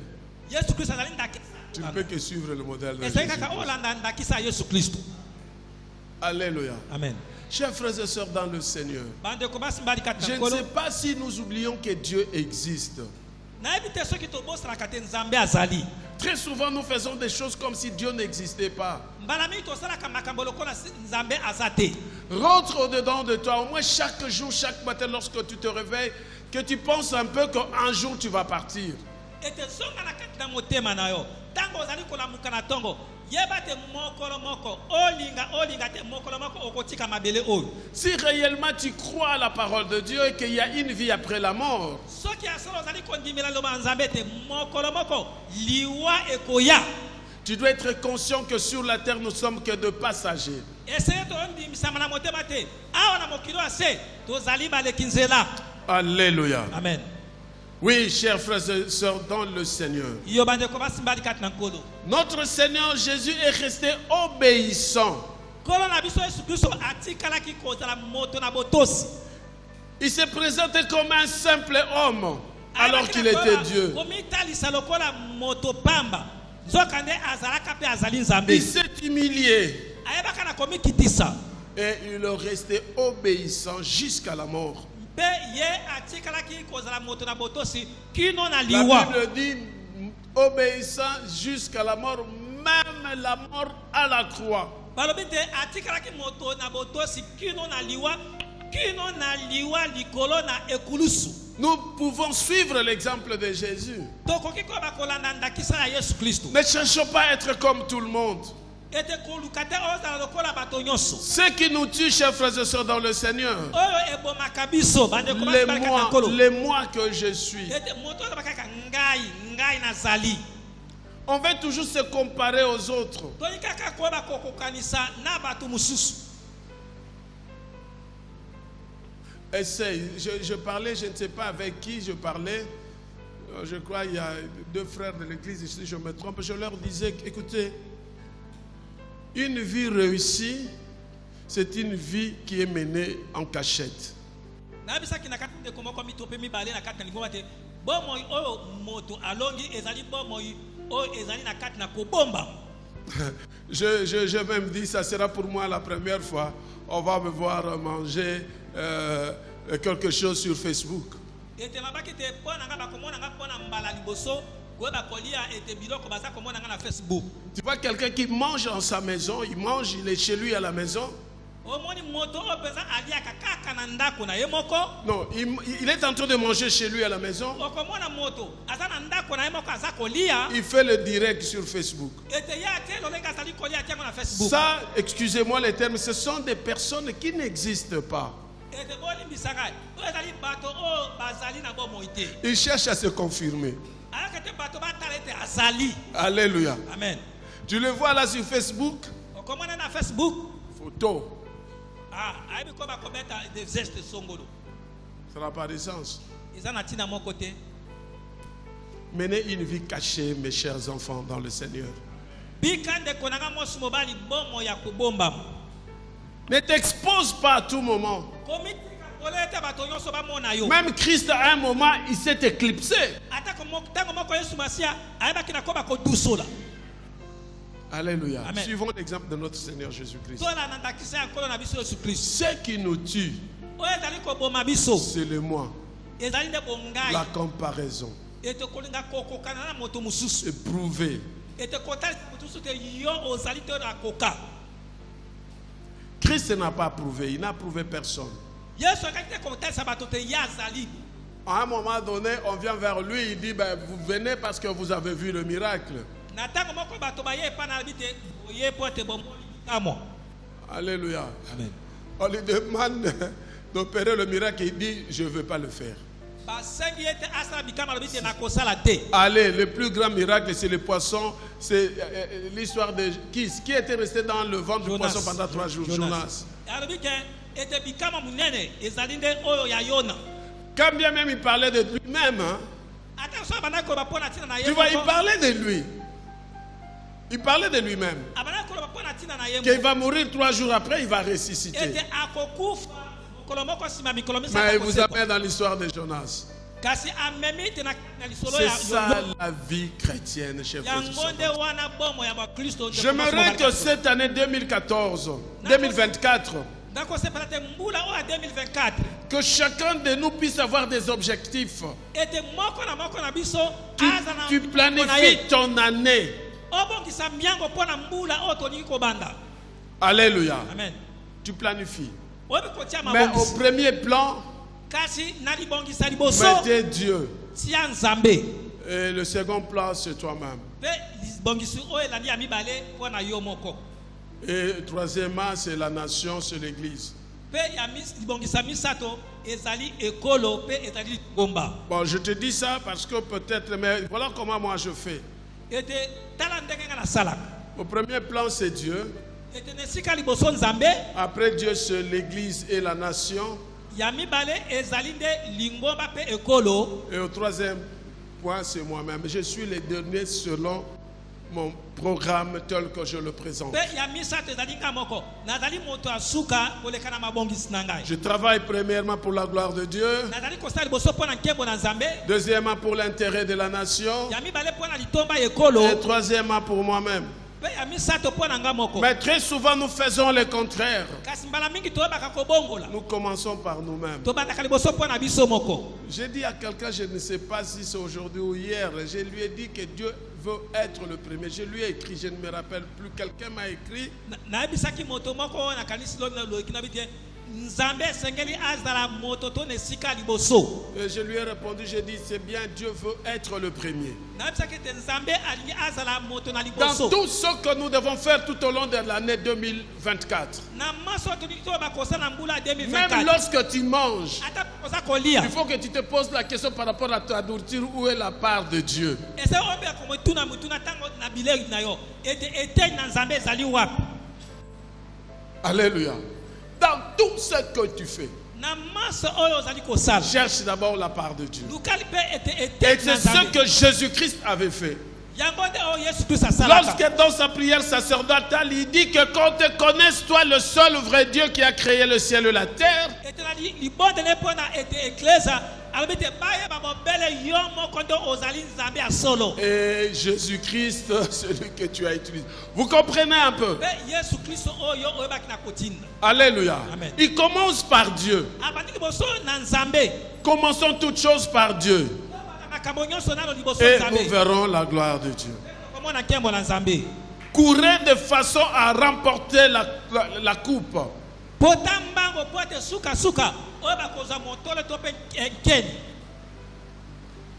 Tu ne peux que suivre le modèle de Jésus. Alléluia. Amen. Chers frères et sœurs dans le Seigneur, je ne sais pas si nous oublions que Dieu existe. Très souvent, nous faisons des choses comme si Dieu n'existait pas. Rentre au-dedans de toi, au moins chaque jour, chaque matin, lorsque tu te réveilles, que tu penses un peu qu'un jour tu vas partir. Si réellement tu crois à la parole de Dieu et qu'il y a une vie après la mort, tu dois être conscient que sur la terre nous sommes que de passagers. Alléluia. Amen. Oui, chers frères et sœurs dans le Seigneur. Notre Seigneur Jésus est resté obéissant. Il s'est présenté comme un simple homme alors qu'il était Dieu. Il s'est humilié et il est resté obéissant jusqu'à la mort. La Bible dit obéissant jusqu'à la mort, même la mort à la croix. Nous pouvons suivre l'exemple de Jésus. Ne cherchons pas à être comme tout le monde. Ce qui nous tue, chers frères et sœurs dans le Seigneur, les moi que je suis, on veut toujours se comparer aux autres. Essaye. Je parlais, je ne sais pas avec qui je parlais. Je crois qu'il y a deux frères de l'église ici, je me trompe. Je leur disais, écoutez, une vie réussie, c'est une vie qui est menée en cachette. Je même dit, ça sera pour moi la première fois. On va me voir manger quelque chose sur Facebook. Tu vois quelqu'un qui mange dans sa maison, il est chez lui à la maison. Non, il est en train de manger chez lui à la maison. Il fait le direct sur Facebook. Ça, excusez-moi les termes, ce sont des personnes qui n'existent pas. Ils cherchent à se confirmer. Alléluia. Amen. Tu le vois là sur Facebook? Photo. Ça n'a pas de sens. Menez une vie cachée, mes chers enfants, dans le Seigneur. Ne t'expose pas à tout moment. Même Christ à un moment, il s'est éclipsé. Alléluia. Amen. Suivons l'exemple de notre Seigneur Jésus-Christ. Ce qui nous tue, c'est le moi. La comparaison. Éprouver. Christ n'a pas prouvé, il n'a prouvé personne. À un moment donné, on vient vers lui, il dit, ben, vous venez parce que vous avez vu le miracle. Alléluia. Amen. On lui demande d'opérer le miracle, il dit, je ne veux pas le faire. Allez, le plus grand miracle, c'est le poisson. C'est l'histoire de qui était resté dans le ventre du poisson pendant 3 jours. Jonas. Quand bien même il parlait de lui-même, hein, tu vois, il parlait de lui. Il parlait de lui-même. Qu'il va mourir 3 jours après, il va ressusciter. Mais il vous amène dans l'histoire de Jonas. C'est ça la vie chrétienne, chers frères et sœurs. J'aimerais que cette année 2024, que chacun de nous puisse avoir des objectifs. Tu planifies ton année. Alléluia. Amen. Tu planifies. Mais au premier plan, mettez Dieu. Et le second plan, c'est toi-même. Et troisièmement, c'est la nation, c'est l'église. Bon, je te dis ça parce que peut-être, mais voilà comment moi je fais. Au premier plan, c'est Dieu. Après Dieu, c'est l'église et la nation. Et au troisième point, c'est moi-même. Je suis le dernier selon mon programme tel que je le présente. Je travaille premièrement pour la gloire de Dieu. Deuxièmement pour l'intérêt de la nation. Et troisièmement pour moi-même. Mais très souvent nous faisons le contraire. Nous commençons par nous-mêmes. J'ai dit à quelqu'un, je ne sais pas si c'est aujourd'hui ou hier, je lui ai dit que Dieu veut être le premier. Je lui ai écrit, je ne me rappelle plus, quelqu'un m'a écrit. Et je lui ai répondu, j'ai dit, c'est bien, Dieu veut être le premier. Dans tout ce que nous devons faire tout au long de l'année 2024. Même lorsque tu manges, il faut que tu te poses la question par rapport à ta nourriture, où est la part de Dieu? Alléluia. Dans tout ce que tu fais, cherche d'abord la part de Dieu. Et c'est ce que Jésus-Christ avait fait. Lorsque dans sa prière sacerdotale, il dit que quand te connaisse toi le seul vrai Dieu qui a créé le ciel et la terre, et Jésus-Christ, celui que tu as utilisé. Vous comprenez un peu? Alléluia. Amen. Il commence par Dieu. Commençons toutes choses par Dieu. Et nous verrons la gloire de Dieu. Courez de façon à remporter la coupe.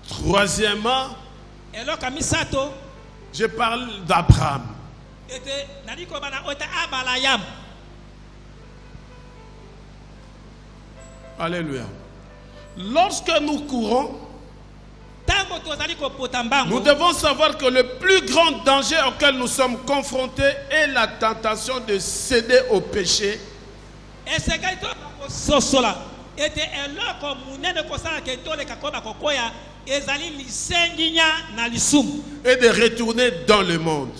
Troisièmement, je parle d'Abraham. Alléluia. Lorsque nous courons, nous devons savoir que le plus grand danger auquel nous sommes confrontés est la tentation de céder au péché. Et de retourner dans le monde.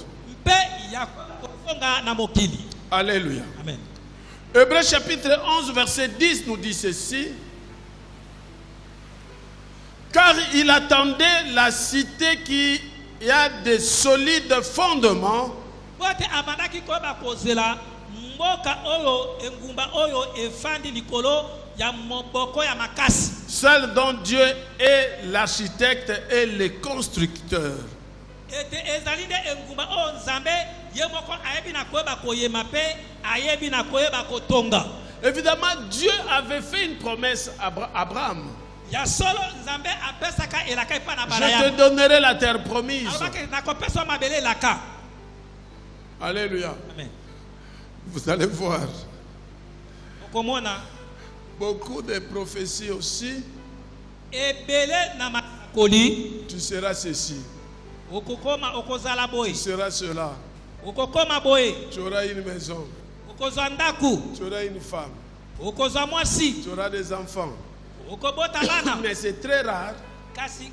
Alléluia. Amen. Hébreux chapitre 11 verset 10 nous dit ceci. Car il attendait la cité qui a des solides fondements, celle dont Dieu est l'architecte et le constructeur. Évidemment, Dieu avait fait une promesse à Abraham. ya solo nzambe apesaka elaka epa na Je Balaam. te donnerai la terre promise. Alobaki nakopesa mabele elaka. Alléluia. Amen. Vous allez voir. Okomona Beaucoup de prophéties aussi. ebele na makoli. Tu seras ceci. Okokoma okozala boy. Tu seras cela. Okokoma boy. Tu auras une maison. Okozwa ndaku. Tu auras une femme. Okozwa mwasi. Tu auras des enfants. Okobota bana. Mais c'est très rare Kasi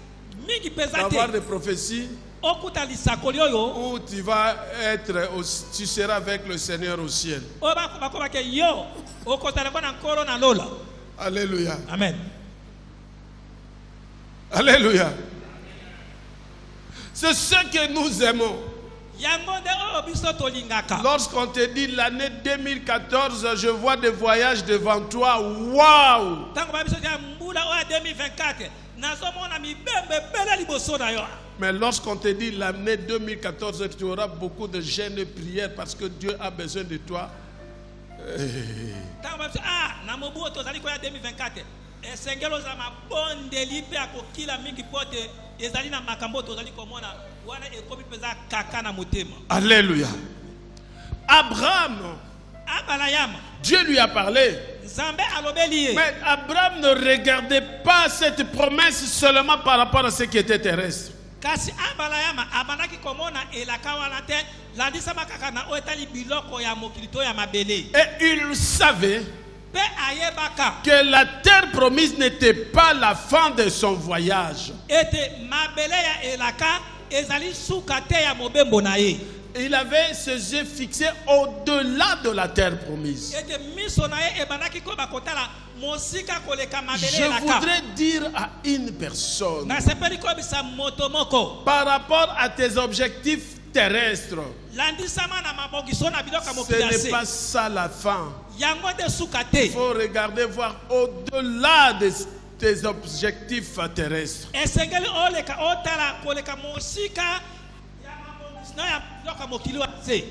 mingi peza d'avoir te. des prophéties Okuta lisakoli oyo. où tu vas être, tu seras avec le Seigneur au ciel. Oba bakobake yo. Okozala na nkolo na lola. Alléluia. Amen. Alléluia. C'est ce que nous aimons. Yango nde oyo biso tolingaka. Lorsqu'on te dit l'année 2014, je vois des voyages devant toi. Waouh! Tango ba biso ya mbula oya 2024. Nazomona mibembe bele liboso na yo. Mais lorsqu'on te dit l'année 2014, tu auras beaucoup de jeûnes et prières parce que Dieu a besoin de toi. Tango ba biso na mobu tozali ko ya 2024. Esengelo za mabondeli pe akokila mingi pote ezali na makambo tozali komona wana ekomi peza kaka na motema. Alléluia. Abraham, Abalayama Dieu lui a parlé. Nzambe alobeli ye. Mais Abraham ne regardait pas cette promesse seulement par rapport à ce qui était terrestre. Kasi Abalayama abanaki komona elaka wana te landisa makaka na oetali biloko ya mokilito ya mabele. Et il savait Pe ayebaka que la terre promise n'était pas la fin de son voyage. ete mabele ya elaka ezali suka te ya mobembo na ye. Il avait ses yeux fixés au-delà de la terre promise. Ete miso na ye ebanaki ko bakotala mosika koleka mabele Je elaka. voudrais dire à une personne, Na sepeli ko bisa moto moko. par rapport à tes objectifs terrestres, Landisama na mabongiso na biloko ce mokili n'est ase. pas ça la fin. Yango de suka Il te. faut regarder, voir au-delà de tes objectifs terrestres. Esengeli oleka otala koleka mosika ya mabongiso ya biloko mokili ase.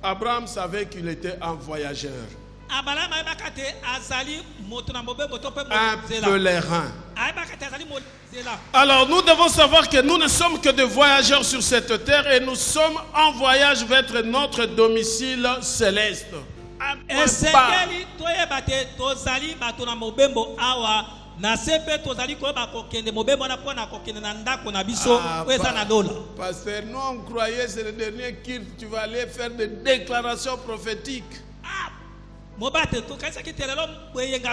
Abraham savait qu'il était un voyageur, Abalama ayebaka te azali moto na mobembo to pe un mozela. pèlerin. Ayebaka te azali mozela. Alors nous devons savoir que nous ne sommes que des voyageurs sur cette terre et nous sommes en voyage vers notre domicile céleste. Esengeli toyeba te tozali bato na mobembo awa na sepe tozali koyeba kokende mobembo na pona kokende na ndako na biso oyo eza na lola. Pasteur, nous on croyait c'est le dernier culte, tu vas aller faire des déclarations prophétiques. Mobate tokaisaki te lelo boyenga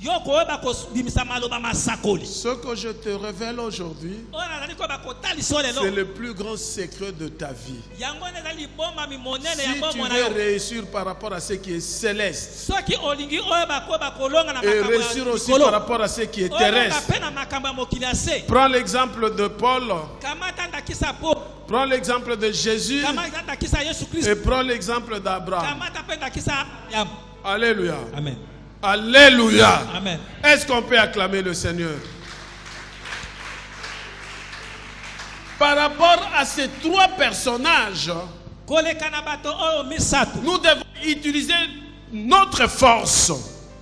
yo koyeba kobimisa maloba masakoli. Ce que je te révèle aujourd'hui, Oyo nazali koyeba kotalisa lelo. c'est le plus grand secret de ta vie. Yango nde ezali libomami monene Si ya tu bomoi na veux yo. réussir par rapport à ce qui est céleste Soki olingi oyeba koyeba kolonga na et makambo ya réussir aussi likolo. par rapport à ce qui est Oyeba terrestre, pe na makambo ya mokili ase. prends l'exemple de Paul, Kamata ndakisa po. prends l'exemple de Jésus Kamata ndakisa Yesu et Kristo. prends l'exemple d'Abraham. Kamata pe ndakisa Abraham. Alléluia. Amen. Alléluia. Amen. Est-ce qu'on peut acclamer le Seigneur? Par rapport à ces trois personnages, Koleka na bato oyo misato. nous devons utiliser notre force,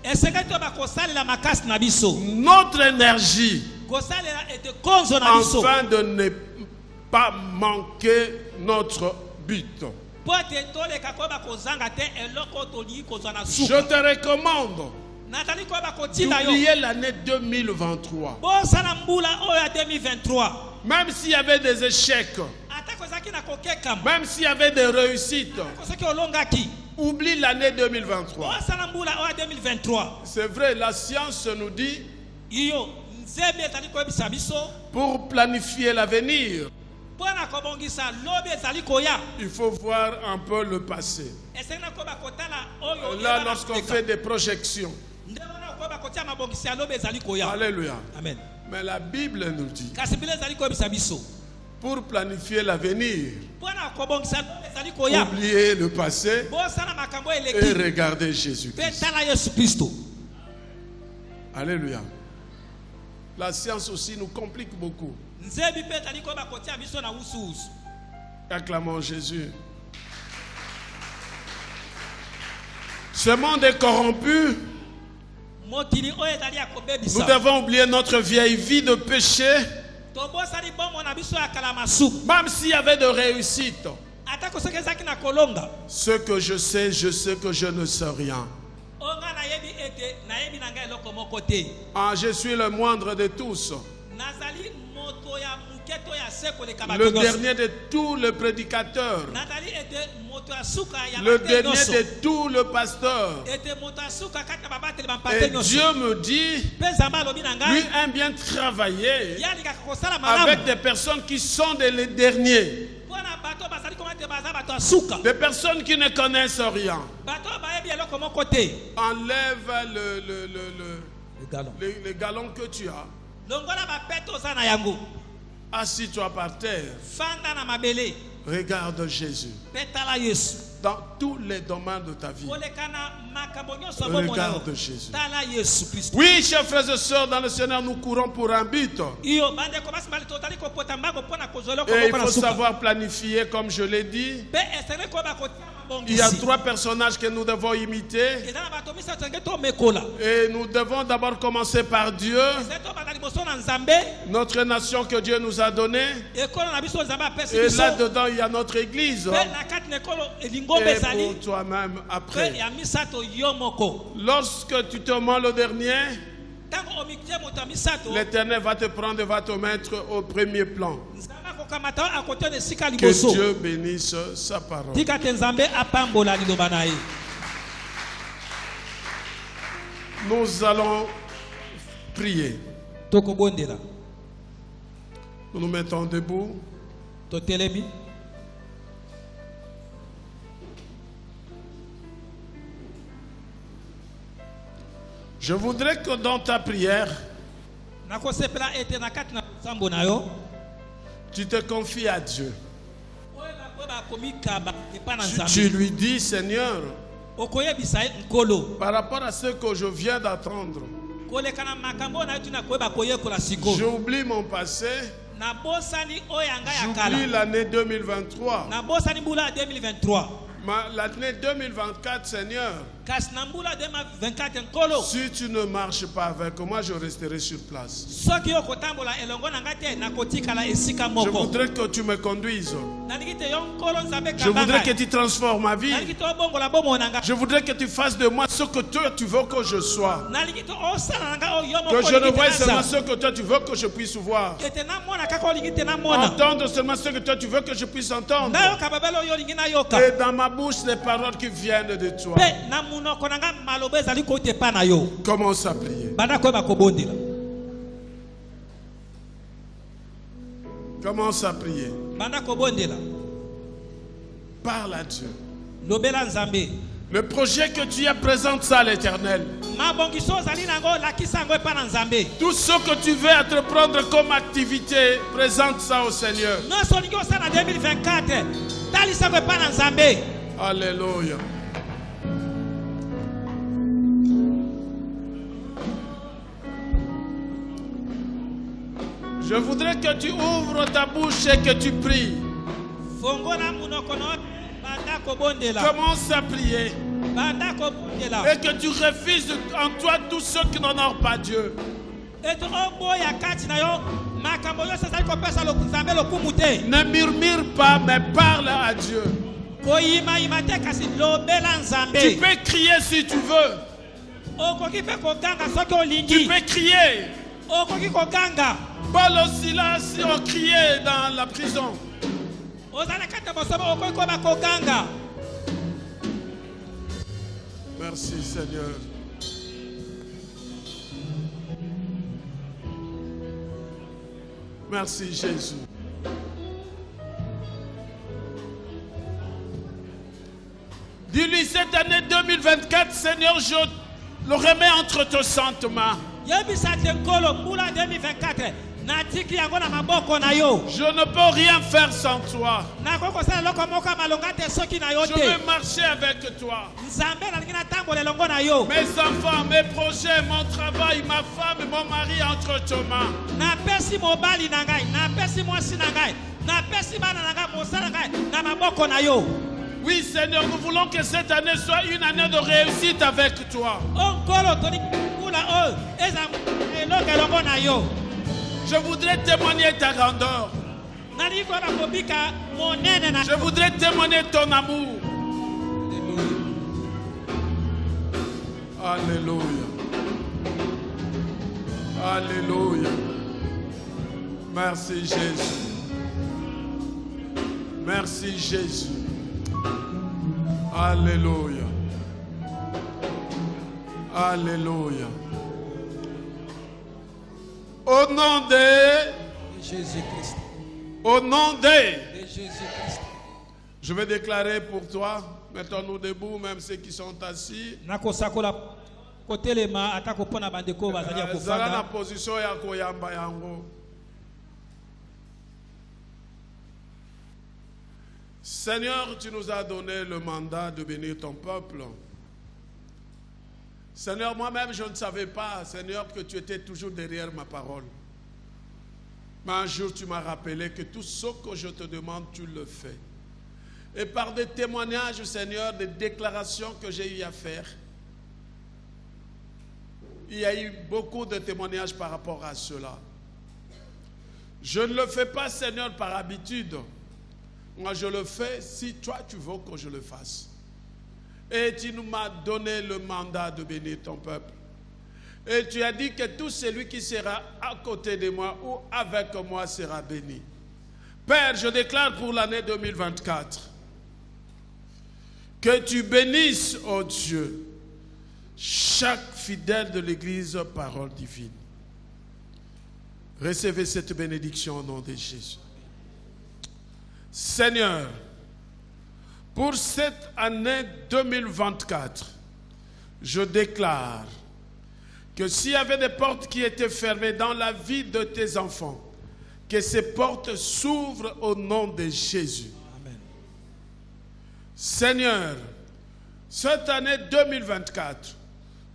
Esengeli toyeba kosalela makasi na biso. notre énergie, Kosalela ete konzo na biso. afin de ne pas manquer notre but. Po ete toleka koyeba kozanga te eloko tolingi kozwa na Je suka. te recommande Nazali koyeba kotinda yo. d'oublier l'année 2023. Bosala mbula oyo ya 2023. Même s'il y avait des échecs, Ata kozaki na kokekama. même s'il y avait des réussites, Soki olongaki. oublie l'année 2023. Bosala mbula oyo ya 2023. C'est vrai, la science nous dit, Iyo nzembe ezali koyebisa biso. pour planifier l'avenir, Mpona kobongisa lobi ezali koya. il faut voir un peu le passé. Esengi na koyeba kotala oyo. Là, lorsqu'on fait des projections, Nde wana koyeba kotia mabongisi ya lobi ezali koya. alléluia. Amen. Mais la Bible nous dit, Kasi bile ezali koyebisa biso. pour planifier l'avenir, Mpona kobongisa lobi ezali koya. oublier le passé Bosala makambo et eleki. regarder Pe Jésus-Christ. tala Yesu Kristo. Alléluia. La science aussi nous complique beaucoup. Nzebi pe ezali koyeba kotia biso na usu-usu. Acclamons Jésus. Ce monde est corrompu mokili oyo ezali ya Nous kobebisa devons oublier notre vieille vie de péché, tobosani bombo na biso ya kala masuku même s'il y avait de réussite. atako soki ezalaki na kolonga Ce que je sais que je ne sais rien. onga nayebi ete nayebi na ngai eloko moko te Ah, je suis le moindre de tous. nazali moto ya moke to ya se koleka Le bato nyonso dernier de tous les prédicateurs. nazali ete moto ya suka ya Le bato dernier nyonso de tous les pasteurs. ete moto ya suka kati na babateli Et bampate nyonso Dieu me dit, mpe nzambe alobi na lui ngai aime bien travailler yalikaka kosala avec malamu des personnes qui sont les derniers. mpona bato bazali koma te baza bato ya suka Des personnes qui ne connaissent rien. bato oyo bayebi eloko moko te Enlève Egalon. les galons que tu as. longola bapete oza na yango Assis-toi par terre. fanda na mabele Regarde Jésus. mpe tala yesu Dans tous les domaines de ta vie. koleka na makambo nyonso ya bomona yo Regarde Jésus. tala yesu kristo Oui, chers frères et sœurs, dans le Seigneur, nous courons pour un but. iyo bandeko basi mbali tozali kopota mbango mpona kozwa eloko Et il moko na faut suka savoir planifier, comme je l'ai dit. mpe esengeli koyeba kotia Il y a mabongisi 3 personnages que nous devons imiter. eza na bato misato esengeli tomekola Et nous devons d'abord commencer par Dieu, esengeli tobanda liboso na nzambe notre nation que Dieu nous a donnée. ekolo na biso nzambe apesi Et biso là-dedans, il y a notre église. mpe na kati na ekolo elingombe Et ezali pour toi-même mpe après. ya misato yo moko Lorsque tu te mens le dernier, ntango omikie moto ya misato l'Éternel va te prendre et va te mettre au premier plan. nzambe akokamata yo akotia na esika Que liboso Dieu bénisse sa parole. tika te nzambe apambola liloba na ye Nous allons prier. tokobondela Nous nous mettons debout. totelemi Je voudrais que dans ta prière, nakosepela ete na kati na nsambo na yo tu te confies à Dieu. oyo bakoyeba komikaba epa na Tu nzambe lui dis, Seigneur, okoyebisa ye nkolo par rapport à ce que je viens d'entendre, koleka na makambo oyo na yo tina koyeba koyekola sikoyo j'oublie mon passé, nabosani oyo ya ngai ya kala j'oublie l'année 2023. nabosani mbula ya 2023 L'année 2024, Seigneur, kasi na mbula ya 2024 nkolo si tu ne marches pas avec moi, je resterai sur place. soki yo kotambola elongo na ngai te nakotikala esika Je moko voudrais que tu me conduises. nalingi te yo nkolo nzambe Je kamba voudrais que ngai tu transformes ma vie. nalingi te obongola bomoi na ngai Je voudrais que tu fasses de moi ce que toi tu veux que je sois. nalingi te osala na ngai oyo yo Que moko je ne olingi te voie seulement naza ce que toi tu veux que je puisse voir. ete namona kaka olingi te namona Entendre seulement ce que toi tu veux que je puisse entendre. nayoka babele oyo olingi nayoka Et dans ma bouche, les paroles qui viennent de toi. mpe na munoko na ngai maloba ezali kouta epa na yo Commence à prier. banda koyeba kobondela Commence à prier. banda kobondela Parle à Dieu. lobela nzambe Le projet que tu as, présente ça à l'Éternel. mabongiso ozali nango lakisa yango epa na nzambe Tout ce que tu veux entreprendre comme activité, présente ça au Seigneur. nyonso olingi osala na 2024 talisa yango epa na nzambe Alléluia. Je voudrais que tu ouvres ta bouche et que tu pries. fongola munoko na yo banda kobondela Commence à prier. banda kobondela Et que tu refuses en toi tous ceux qui n'honorent pas Dieu. ete oboya kati na yo makambo nyonso ezali kopesa nzambe lokumu te Ne murmure pas, mais parle à Dieu. koyimayima te kasi lobela Tu nzambe peux crier si tu veux. okoki mpe koganga soki Tu olingi peux crier. okoki koganga Paul aussi là, si on criait dans la prison. ozali kati ya bosobe okoki koyeba koganga Merci Seigneur. Merci Jésus. Dis-lui cette année 2024, Seigneur, je le remets entre tes saintes mains. yebisa te nkolo mbula 2024 natiki yango na maboko na yo Je ne peux rien faire sans toi. nakoki kosala eloko moko ya malonga te soki na yo Je te veux marcher avec toi. nzambe nalingi natambola elongo na yo Mes enfants, mes projets, mon travail, ma femme et mon mari entre tes mains. napesi mobali na ngai napesi mwasi na ngai napesi bana na ngai mosala na ngai na maboko na yo Oui Seigneur, nous voulons que cette année soit une année de réussite avec toi. o nkolo tolingi mbula Je voudrais témoigner ta grandeur. Je voudrais témoigner ton amour. Alléluia. Alléluia. Merci Jésus. Merci Jésus. Alléluia. Alléluia. Au nom de Jésus-Christ. Au nom de Jésus-Christ. Je vais déclarer pour toi, mettons-nous debout, même ceux qui sont assis. Zala na position ya koyamba yango. Seigneur, tu nous as donné le mandat de bénir ton peuple. Seigneur, moi-même, je ne savais pas, Seigneur, que tu étais toujours derrière ma parole. Mais un jour, tu m'as rappelé que tout ce que je te demande, tu le fais. Et par des témoignages, Seigneur, des déclarations que j'ai eu à faire, il y a eu beaucoup de témoignages par rapport à cela. Je ne le fais pas, Seigneur, par habitude. Moi, je le fais si toi, tu veux que je le fasse. Et tu nous m'as donné le mandat de bénir ton peuple. Et tu as dit que tout celui qui sera à côté de moi ou avec moi sera béni. Père, je déclare pour l'année 2024 que tu bénisses, oh Dieu, chaque fidèle de l'Église, parole divine. Recevez cette bénédiction au nom de Jésus. Seigneur, pour cette année 2024, je déclare que s'il y avait des portes qui étaient fermées dans la vie de tes enfants, que ces portes s'ouvrent au nom de Jésus. Amen. Seigneur, cette année 2024,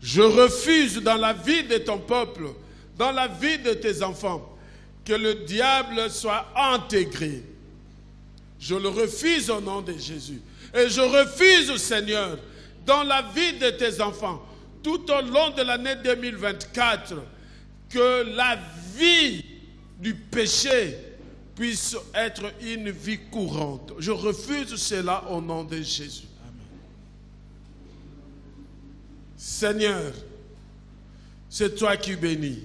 je refuse dans la vie de ton peuple, dans la vie de tes enfants, que le diable soit intégré. Je le refuse au nom de Jésus. Et je refuse, Seigneur, dans la vie de tes enfants, tout au long de l'année 2024, que la vie du péché puisse être une vie courante. Je refuse cela au nom de Jésus. Amen. Seigneur, c'est toi qui bénis.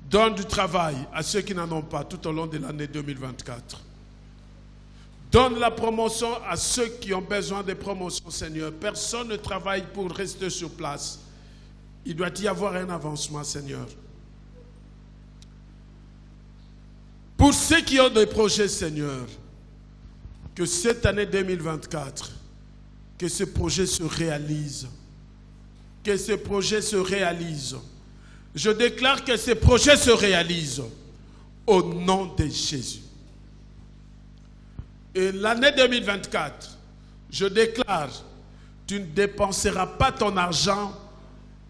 Donne du travail à ceux qui n'en ont pas tout au long de l'année 2024. Donne la promotion à ceux qui ont besoin de promotion, Seigneur. Personne ne travaille pour rester sur place. Il doit y avoir un avancement, Seigneur. Pour ceux qui ont des projets, Seigneur, que cette année 2024, que ce projet se réalise. Que ce projet se réalise. Je déclare que ces projets se réalisent au nom de Jésus. Et l'année 2024, je déclare, tu ne dépenseras pas ton argent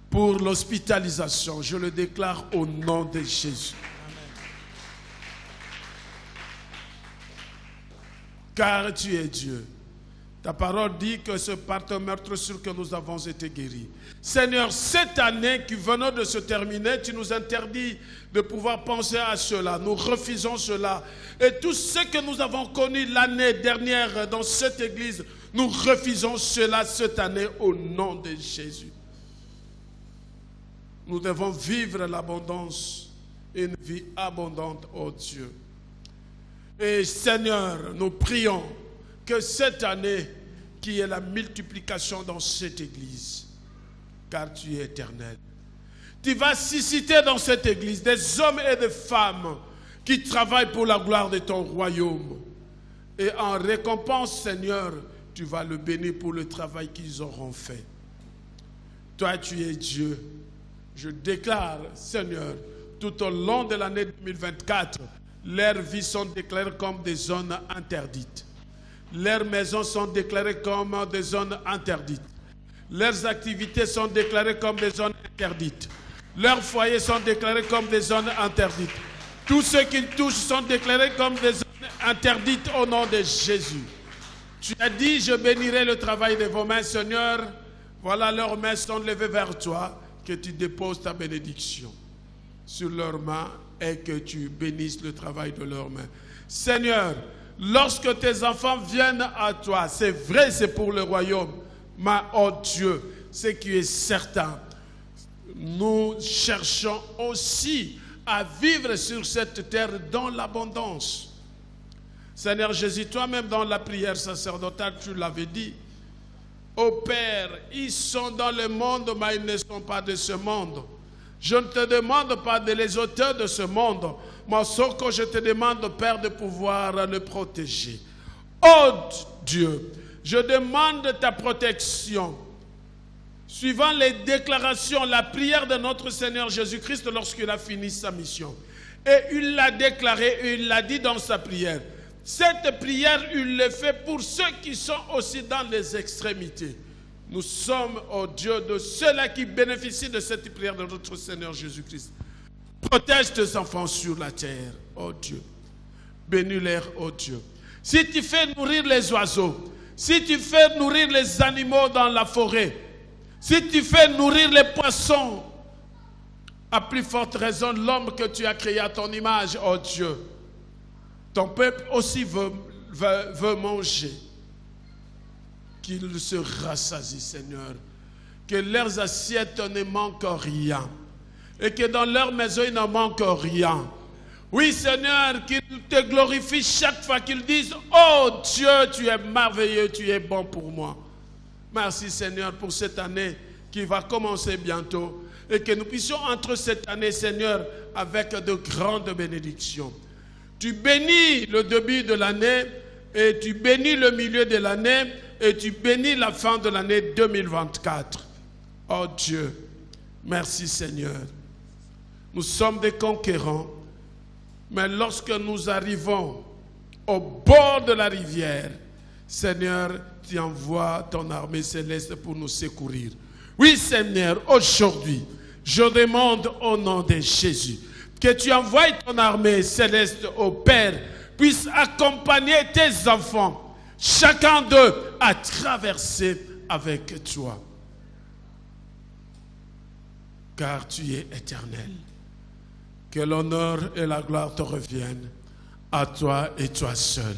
pour l'hospitalisation. Je le déclare au nom de Jésus. Amen. Car tu es Dieu. Ta parole dit que c'est par ton meurtrissure que nous avons été guéris. Seigneur, cette année qui venait de se terminer, tu nous interdis de pouvoir penser à cela. Nous refusons cela. Et tout ce que nous avons connu l'année dernière dans cette église, nous refusons cela cette année au nom de Jésus. Nous devons vivre l'abondance, une vie abondante, ô Dieu. Et Seigneur, nous prions que cette année, qui est la multiplication dans cette église, car tu es éternel. Tu vas susciter dans cette église des hommes et des femmes qui travaillent pour la gloire de ton royaume. Et en récompense, Seigneur, tu vas le bénir pour le travail qu'ils auront fait. Toi, tu es Dieu. Je déclare, Seigneur, tout au long de l'année 2024, leurs vies sont déclarées comme des zones interdites. Leurs maisons sont déclarées comme des zones interdites. Leurs activités sont déclarées comme des zones interdites. Leurs foyers sont déclarés comme des zones interdites. Tous ceux qui touchent sont déclarés comme des zones interdites au nom de Jésus. Tu as dit, je bénirai le travail de vos mains, Seigneur. Voilà, leurs mains sont levées vers toi. que tu déposes ta bénédiction sur leurs mains et que tu bénisses le travail de leurs mains. Seigneur, lorsque tes enfants viennent à toi, c'est vrai, c'est pour le royaume, mais oh Dieu, ce qui est certain, nous cherchons aussi à vivre sur cette terre dans l'abondance. Seigneur Jésus, toi-même dans la prière sacerdotale, tu l'avais dit, ô Père, ils sont dans le monde, mais ils ne sont pas de ce monde. Je ne te demande pas de les ôter de ce monde, mais sauf que je te demande, Père, de pouvoir le protéger. Oh Dieu, je demande ta protection. Suivant les déclarations, la prière de notre Seigneur Jésus-Christ lorsqu'il a fini sa mission. Et il l'a déclaré, et il l'a dit dans sa prière. Cette prière, il le fait pour ceux qui sont aussi dans les extrémités. Nous sommes, oh Dieu, de ceux-là qui bénéficient de cette prière de notre Seigneur Jésus-Christ. Protège tes enfants sur la terre, oh Dieu. Bénis-les, oh Dieu. Si tu fais nourrir les oiseaux, si tu fais nourrir les animaux dans la forêt, si tu fais nourrir les poissons, à plus forte raison, l'homme que tu as créé à ton image, oh Dieu, ton peuple aussi veut manger. Qu'ils se rassasient, Seigneur. Que leurs assiettes ne manquent rien. Et que dans leur maison, il ne manque rien. Oui, Seigneur, qu'ils te glorifient chaque fois qu'ils disent « Oh Dieu, tu es merveilleux, tu es bon pour moi. » Merci, Seigneur, pour cette année qui va commencer bientôt. Et que nous puissions entrer cette année, Seigneur, avec de grandes bénédictions. Tu bénis le début de l'année et tu bénis le milieu de l'année et tu bénis la fin de l'année 2024. Oh Dieu, merci Seigneur. Nous sommes des conquérants, mais lorsque nous arrivons au bord de la rivière, Seigneur, tu envoies ton armée céleste pour nous secourir. Oui Seigneur, aujourd'hui, je demande au nom de Jésus, que tu envoies ton armée céleste au Père, puisse accompagner tes enfants, chacun d'eux à traverser avec toi. Car tu es éternel. Que l'honneur et la gloire te reviennent à toi et toi seul.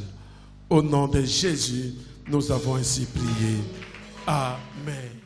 Au nom de Jésus, nous avons ainsi prié. Amen.